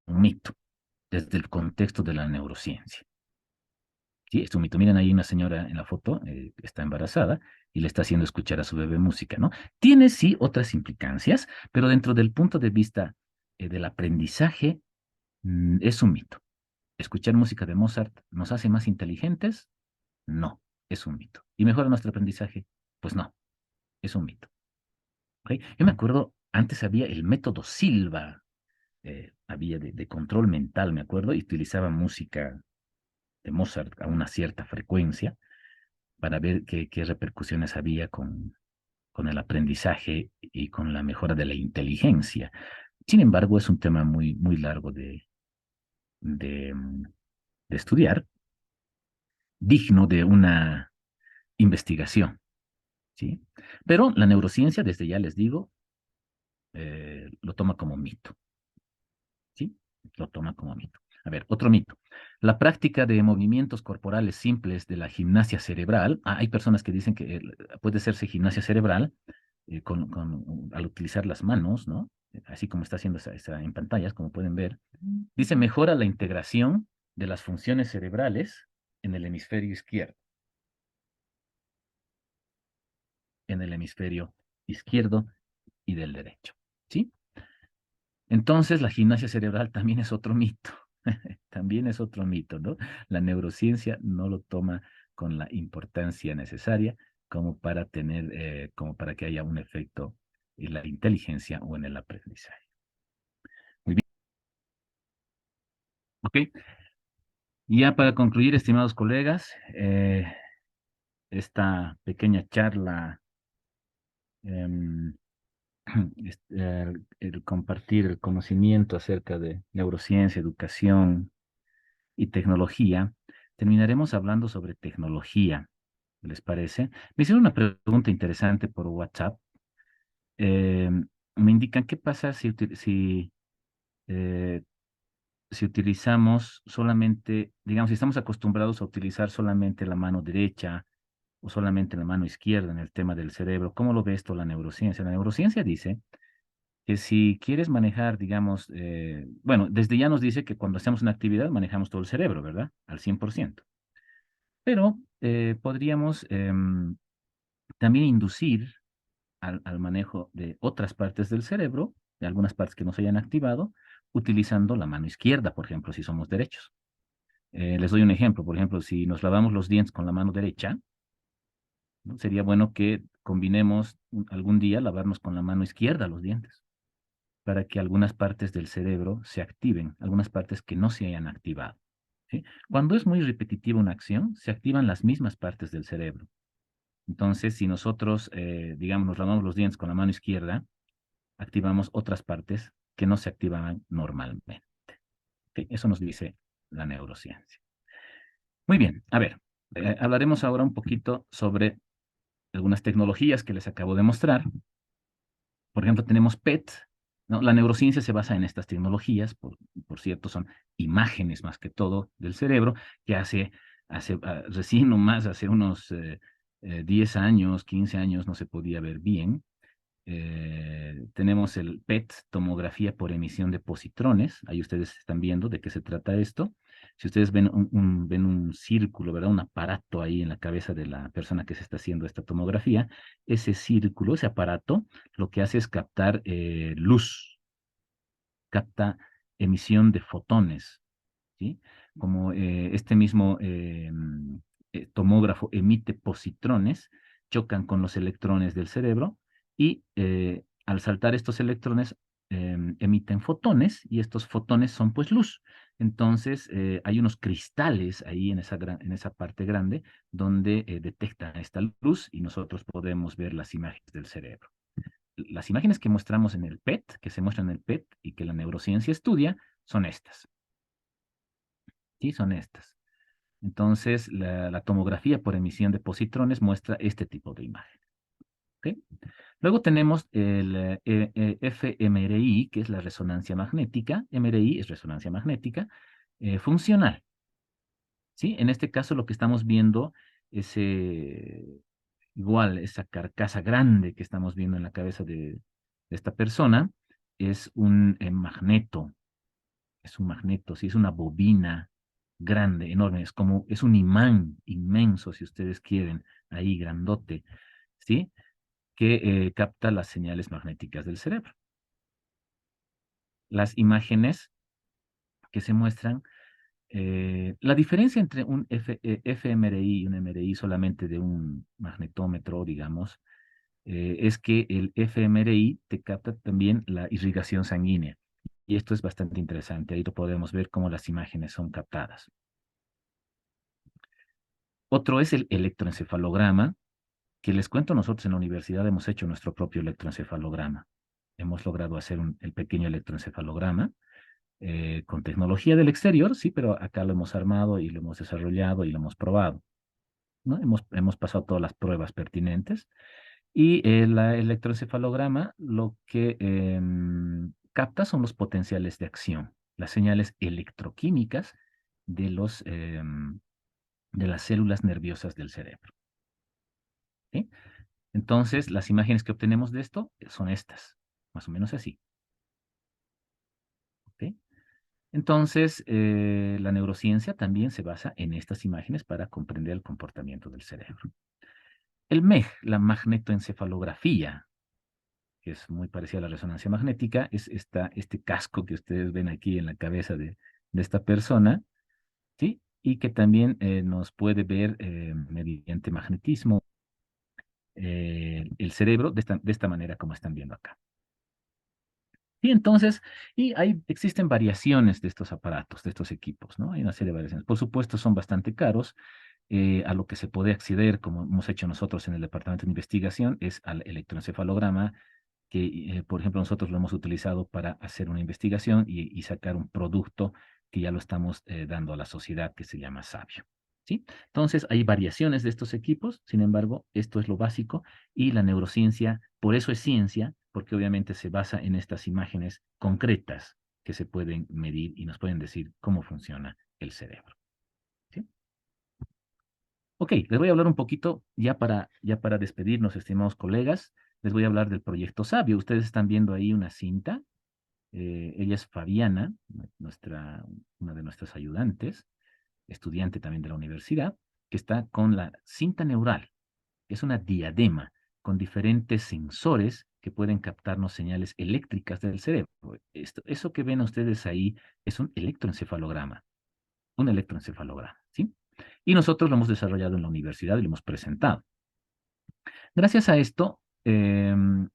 un mito desde el contexto de la neurociencia. Sí, es un mito. Miren ahí una señora en la foto, está embarazada y le está haciendo escuchar a su bebé música, ¿no? Tiene sí otras implicancias, pero dentro del punto de vista del aprendizaje, es un mito. ¿Escuchar música de Mozart nos hace más inteligentes? No, es un mito. ¿Y mejora nuestro aprendizaje? Pues no, es un mito. ¿Ok? Yo me acuerdo Antes había el método Silva, había de control mental, me acuerdo, y utilizaba música de Mozart a una cierta frecuencia para ver qué repercusiones había con el aprendizaje y con la mejora de la inteligencia. Sin embargo, es un tema muy, muy largo de, mm, de estudiar, digno de una investigación, ¿sí? Pero la neurociencia, desde ya les digo, lo toma como mito, ¿sí? Lo toma como mito. A ver, otro mito. La práctica de movimientos corporales simples de la gimnasia cerebral, hay personas que dicen que puede hacerse gimnasia cerebral al utilizar las manos, ¿no? Así como está haciendo en pantallas, como pueden ver. Dice, mejora la integración de las funciones cerebrales en el hemisferio izquierdo. En el hemisferio izquierdo y del derecho, ¿sí? Entonces, la gimnasia cerebral también es otro mito, también es otro mito, ¿no? La neurociencia no lo toma con la importancia necesaria como para como para que haya un efecto en la inteligencia o en el aprendizaje. Muy bien, ok. Ya para concluir, estimados colegas, esta pequeña charla, em, el compartir el conocimiento acerca de neurociencia, educación y tecnología, terminaremos hablando sobre tecnología. ¿Les parece? Me hicieron una pregunta interesante por WhatsApp. Eh, Me indican qué pasa eh, si utilizamos solamente, digamos, si estamos acostumbrados a utilizar solamente la mano derecha o solamente la mano izquierda en el tema del cerebro. ¿Cómo lo ve esto la neurociencia? La neurociencia dice que si quieres manejar, digamos, bueno, desde ya nos dice que cuando hacemos una actividad manejamos todo el cerebro, ¿verdad? Al 100%. Pero podríamos también inducir al manejo de otras partes del cerebro, de algunas partes que no se hayan activado, utilizando la mano izquierda, por ejemplo, si somos derechos. Les doy un ejemplo, por ejemplo, si nos lavamos los dientes con la mano derecha, ¿no? Sería bueno que combinemos algún día lavarnos con la mano izquierda los dientes, para que algunas partes del cerebro se activen, algunas partes que no se hayan activado, ¿sí? Cuando es muy repetitiva una acción, se activan las mismas partes del cerebro. Entonces, si nosotros, digamos, nos lavamos los dientes con la mano izquierda, activamos otras partes que no se activaban normalmente. ¿Ok? Eso nos dice la neurociencia. Muy bien, a ver, hablaremos ahora un poquito sobre algunas tecnologías que les acabo de mostrar. Por ejemplo, tenemos PET, ¿no? La neurociencia se basa en estas tecnologías, por cierto, son imágenes más que todo del cerebro, que recién nomás, hace unos 10 años, 15 años, no se podía ver bien. Tenemos el PET, tomografía por emisión de positrones. Ahí ustedes están viendo de qué se trata esto. Si ustedes ven ven un círculo, ¿verdad? Un aparato ahí en la cabeza de la persona que se está haciendo esta tomografía, ese círculo, ese aparato, lo que hace es captar luz, capta emisión de fotones, ¿sí? Como este mismo tomógrafo emite positrones, chocan con los electrones del cerebro y al saltar estos electrones emiten fotones y estos fotones son pues luz. Entonces hay unos cristales ahí en esa parte grande donde detectan esta luz y nosotros podemos ver las imágenes del cerebro. Las imágenes que mostramos en el PET, que se muestran en el PET y que la neurociencia estudia, son estas. Sí, son estas. Entonces, la tomografía por emisión de positrones muestra este tipo de imagen. ¿Ok? Luego tenemos el fMRI, que es la resonancia magnética. MRI es resonancia magnética funcional. ¿Sí? En este caso, lo que estamos viendo es igual, esa carcasa grande que estamos viendo en la cabeza de esta persona, es un magneto. Es un magneto, sí, es una bobina grande, enorme, es un imán inmenso, si ustedes quieren, ahí grandote, ¿sí? Que capta las señales magnéticas del cerebro. Las imágenes que se muestran, la diferencia entre un fMRI y un MRI solamente de un magnetómetro, digamos, es que el fMRI te capta también la irrigación sanguínea. Y esto es bastante interesante. Ahí lo podemos ver cómo las imágenes son captadas. Otro es el electroencefalograma, que les cuento, nosotros en la universidad hemos hecho nuestro propio electroencefalograma. Hemos logrado hacer el pequeño electroencefalograma con tecnología del exterior, sí, pero acá lo hemos armado y lo hemos desarrollado y lo hemos probado, ¿no? Hemos pasado todas las pruebas pertinentes. Y el electroencefalograma lo que capta son los potenciales de acción, las señales electroquímicas de, de las células nerviosas del cerebro. ¿Sí? Entonces, las imágenes que obtenemos de esto son estas, más o menos así. ¿Ok? Entonces, la neurociencia también se basa en estas imágenes para comprender el comportamiento del cerebro. El MEG, la magnetoencefalografía, que es muy parecida a la resonancia magnética, es este casco que ustedes ven aquí en la cabeza de esta persona, ¿sí? Y que también nos puede ver mediante magnetismo el cerebro de esta manera como están viendo acá. Y entonces, existen variaciones de estos aparatos, de estos equipos, ¿no? Hay una serie de variaciones. Por supuesto, son bastante caros. A lo que se puede acceder, como hemos hecho nosotros en el Departamento de Investigación, es al electroencefalograma, que, por ejemplo, nosotros lo hemos utilizado para hacer una investigación y sacar un producto que ya lo estamos dando a la sociedad, que se llama Sabio. ¿Sí? Entonces, hay variaciones de estos equipos, sin embargo, esto es lo básico, y la neurociencia, por eso es ciencia, porque obviamente se basa en estas imágenes concretas que se pueden medir y nos pueden decir cómo funciona el cerebro. ¿Sí? Ok, les voy a hablar un poquito, ya para despedirnos, estimados colegas, les voy a hablar del proyecto Sabio. Ustedes están viendo ahí una cinta. Ella es Fabiana, una de nuestras ayudantes, estudiante también de la universidad, que está con la cinta neural. Es una diadema con diferentes sensores que pueden captarnos señales eléctricas del cerebro. Eso que ven ustedes ahí es un electroencefalograma, ¿sí? Y nosotros lo hemos desarrollado en la universidad y lo hemos presentado. Gracias a esto, hemos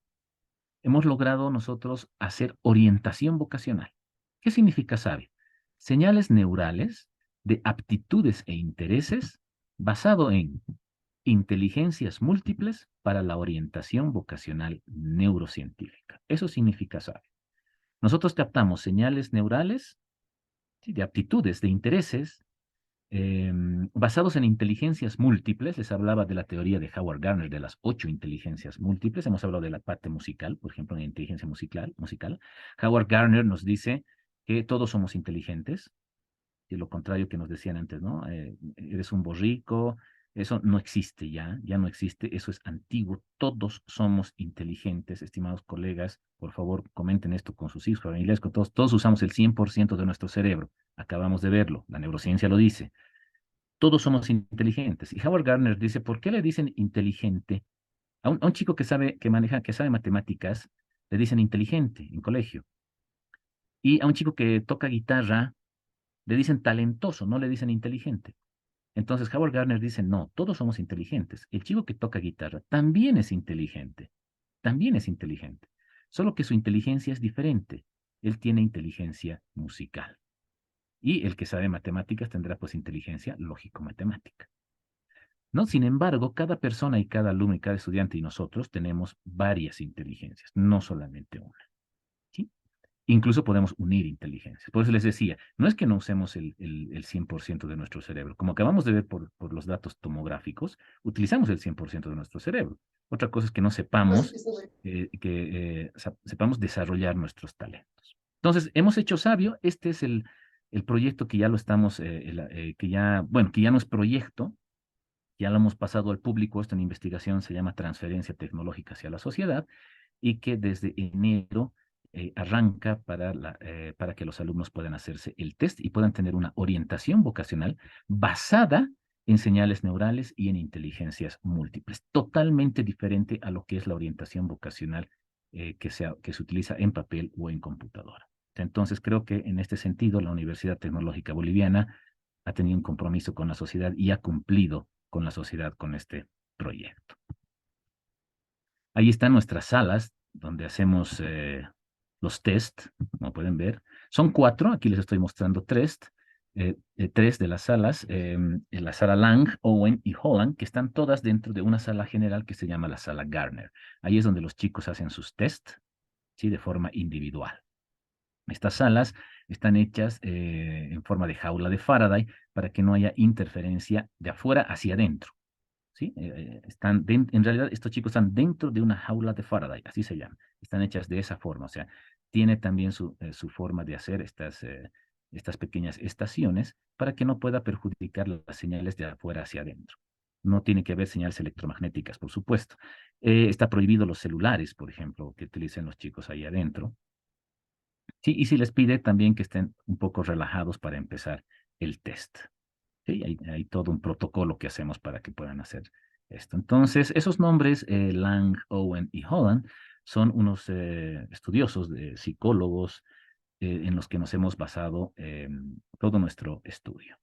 logrado nosotros hacer orientación vocacional. ¿Qué significa SABIO? Señales neurales de aptitudes e intereses basado en inteligencias múltiples para la orientación vocacional neurocientífica. Eso significa SABIO. Nosotros captamos señales neurales, ¿sí?, de aptitudes, de intereses, basados en inteligencias múltiples. Les hablaba de la teoría de Howard Gardner de las 8 inteligencias múltiples. Hemos hablado de la parte musical, por ejemplo, en la inteligencia musical. Howard Gardner nos dice que todos somos inteligentes, y lo contrario que nos decían antes, ¿no? Eres un borrico, eso no existe ya no existe, eso es antiguo, todos somos inteligentes, estimados colegas, por favor comenten esto con sus hijos, familiares, con todos usamos el 100% de nuestro cerebro, acabamos de verlo, la neurociencia lo dice, todos somos inteligentes. Y Howard Gardner dice, ¿por qué le dicen inteligente? A un chico que sabe matemáticas, le dicen inteligente en colegio. Y a un chico que toca guitarra, le dicen talentoso, no le dicen inteligente. Entonces Howard Gardner dice, no, todos somos inteligentes. El chico que toca guitarra también es inteligente, solo que su inteligencia es diferente. Él tiene inteligencia musical. Y el que sabe matemáticas tendrá pues inteligencia lógico-matemática, ¿no? Sin embargo, cada persona y cada alumno y cada estudiante y nosotros tenemos varias inteligencias, no solamente una, ¿sí? Incluso podemos unir inteligencias. Por eso les decía, no es que no usemos el 100% de nuestro cerebro. Como acabamos de ver por los datos tomográficos, utilizamos el 100% de nuestro cerebro. Otra cosa es que no sepamos, sepamos desarrollar nuestros talentos. Entonces, hemos hecho Sabio. Este es el proyecto que ya lo estamos, que ya no es proyecto, ya lo hemos pasado al público. Esta investigación se llama Transferencia Tecnológica hacia la Sociedad, y que desde enero arranca para que los alumnos puedan hacerse el test y puedan tener una orientación vocacional basada en señales neurales y en inteligencias múltiples, totalmente diferente a lo que es la orientación vocacional que se utiliza en papel o en computadora. Entonces, creo que en este sentido la Universidad Tecnológica Boliviana ha tenido un compromiso con la sociedad y ha cumplido con la sociedad con este proyecto. Ahí están nuestras salas donde hacemos los test, como pueden ver. Son 4, aquí les estoy mostrando 3, 3 de las salas, en la sala Lang, Owen y Holland, que están todas dentro de una sala general que se llama la sala Garner. Ahí es donde los chicos hacen sus test, ¿sí? De forma individual. Estas salas están hechas en forma de jaula de Faraday para que no haya interferencia de afuera hacia adentro. ¿Sí? En realidad, estos chicos están dentro de una jaula de Faraday, así se llama. Están hechas de esa forma, o sea, tiene también su forma de hacer estas pequeñas estaciones para que no pueda perjudicar las señales de afuera hacia adentro. No tiene que haber señales electromagnéticas, por supuesto. Está prohibido los celulares, por ejemplo, que utilicen los chicos ahí adentro. Sí, y si les pide también que estén un poco relajados para empezar el test. Sí, hay todo un protocolo que hacemos para que puedan hacer esto. Entonces, esos nombres, Lang, Owen y Holland, son unos estudiosos, psicólogos, en los que nos hemos basado todo nuestro estudio.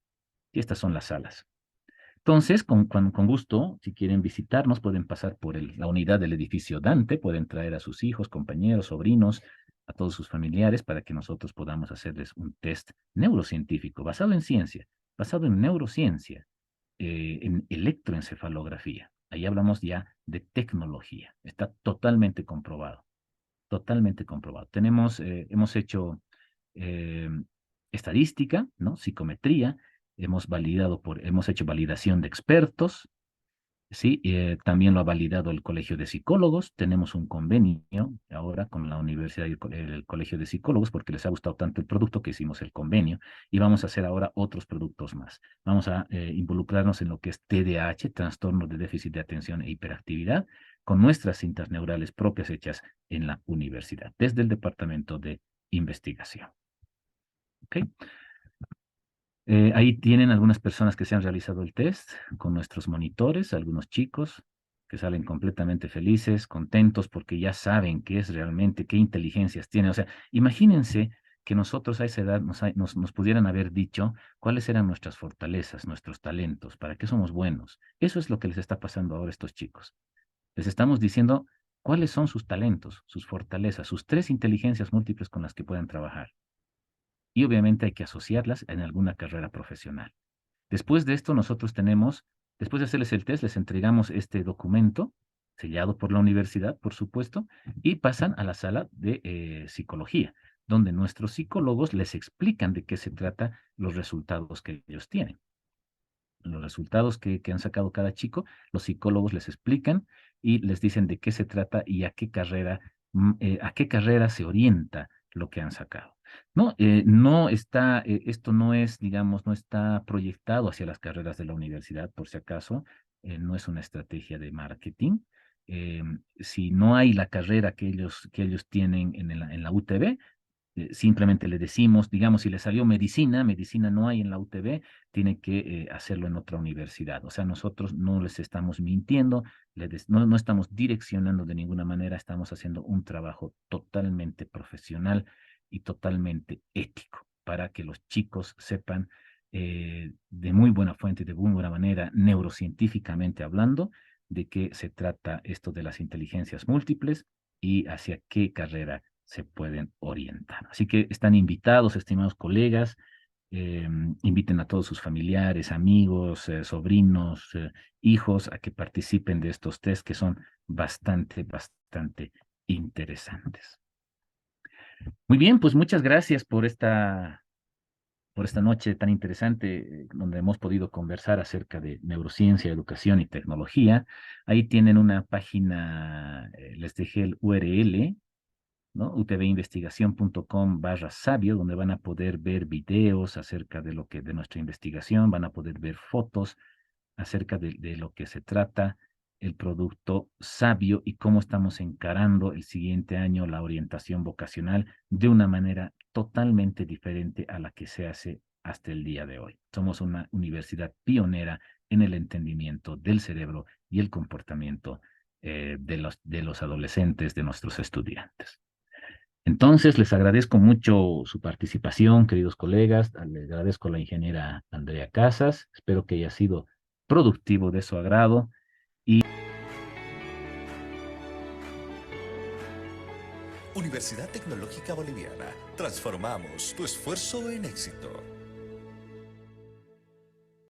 Y estas son las salas. Entonces, con gusto, si quieren visitarnos, pueden pasar por la unidad del edificio Dante, pueden traer a sus hijos, compañeros, sobrinos, a todos sus familiares para que nosotros podamos hacerles un test neurocientífico basado en ciencia, basado en neurociencia, en electroencefalografía. Ahí hablamos ya de tecnología. Está totalmente comprobado, totalmente comprobado. Hemos hecho eh, estadística, ¿no? Psicometría, hemos hecho validación de expertos, ¿sí? También lo ha validado el Colegio de Psicólogos. Tenemos un convenio ahora con la Universidad y el Colegio de Psicólogos porque les ha gustado tanto el producto que hicimos el convenio y vamos a hacer ahora otros productos más. Vamos a involucrarnos en lo que es TDAH, trastorno de déficit de atención e hiperactividad, con nuestras cintas neurales propias hechas en la universidad, desde el Departamento de Investigación. ¿Ok? Ahí tienen algunas personas que se han realizado el test con nuestros monitores, algunos chicos que salen completamente felices, contentos, porque ya saben qué es realmente, qué inteligencias tienen. O sea, imagínense que nosotros a esa edad nos pudieran haber dicho cuáles eran nuestras fortalezas, nuestros talentos, para qué somos buenos. Eso es lo que les está pasando ahora a estos chicos. Les estamos diciendo cuáles son sus talentos, sus fortalezas, sus 3 inteligencias múltiples con las que puedan trabajar y obviamente hay que asociarlas en alguna carrera profesional. Después de esto, después de hacerles el test, les entregamos este documento, sellado por la universidad, por supuesto, y pasan a la sala de psicología, donde nuestros psicólogos les explican de qué se trata los resultados que ellos tienen. Los resultados que han sacado cada chico, los psicólogos les explican y les dicen de qué se trata y a qué carrera se orienta lo que han sacado. No está, esto no es, digamos, no está proyectado hacia las carreras de la universidad, por si acaso, no es una estrategia de marketing. Si no hay la carrera que ellos tienen en la UTB, simplemente le decimos, digamos, si le salió medicina no hay en la UTB, tiene que hacerlo en otra universidad. O sea, nosotros no les estamos mintiendo, no estamos direccionando de ninguna manera, estamos haciendo un trabajo totalmente profesional y totalmente ético para que los chicos sepan de muy buena fuente, de muy buena manera, neurocientíficamente hablando, de qué se trata esto de las inteligencias múltiples y hacia qué carrera se pueden orientar. Así que están invitados, estimados colegas, inviten a todos sus familiares, amigos, sobrinos, hijos a que participen de estos test que son bastante, bastante interesantes. Muy bien, pues muchas gracias por esta noche tan interesante donde hemos podido conversar acerca de neurociencia, educación y tecnología. Ahí tienen una página, les dejé el URL, ¿no? utvinvestigación.com/sabio, donde van a poder ver videos acerca de nuestra investigación, van a poder ver fotos acerca de lo que se trata el producto Sabio y cómo estamos encarando el siguiente año la orientación vocacional de una manera totalmente diferente a la que se hace hasta el día de hoy. Somos una universidad pionera en el entendimiento del cerebro y el comportamiento de los adolescentes, de nuestros estudiantes. Entonces, les agradezco mucho su participación, queridos colegas. Les agradezco a la ingeniera Andrea Casas. Espero que haya sido productivo de su agrado. Universidad Tecnológica Boliviana. Transformamos tu esfuerzo en éxito.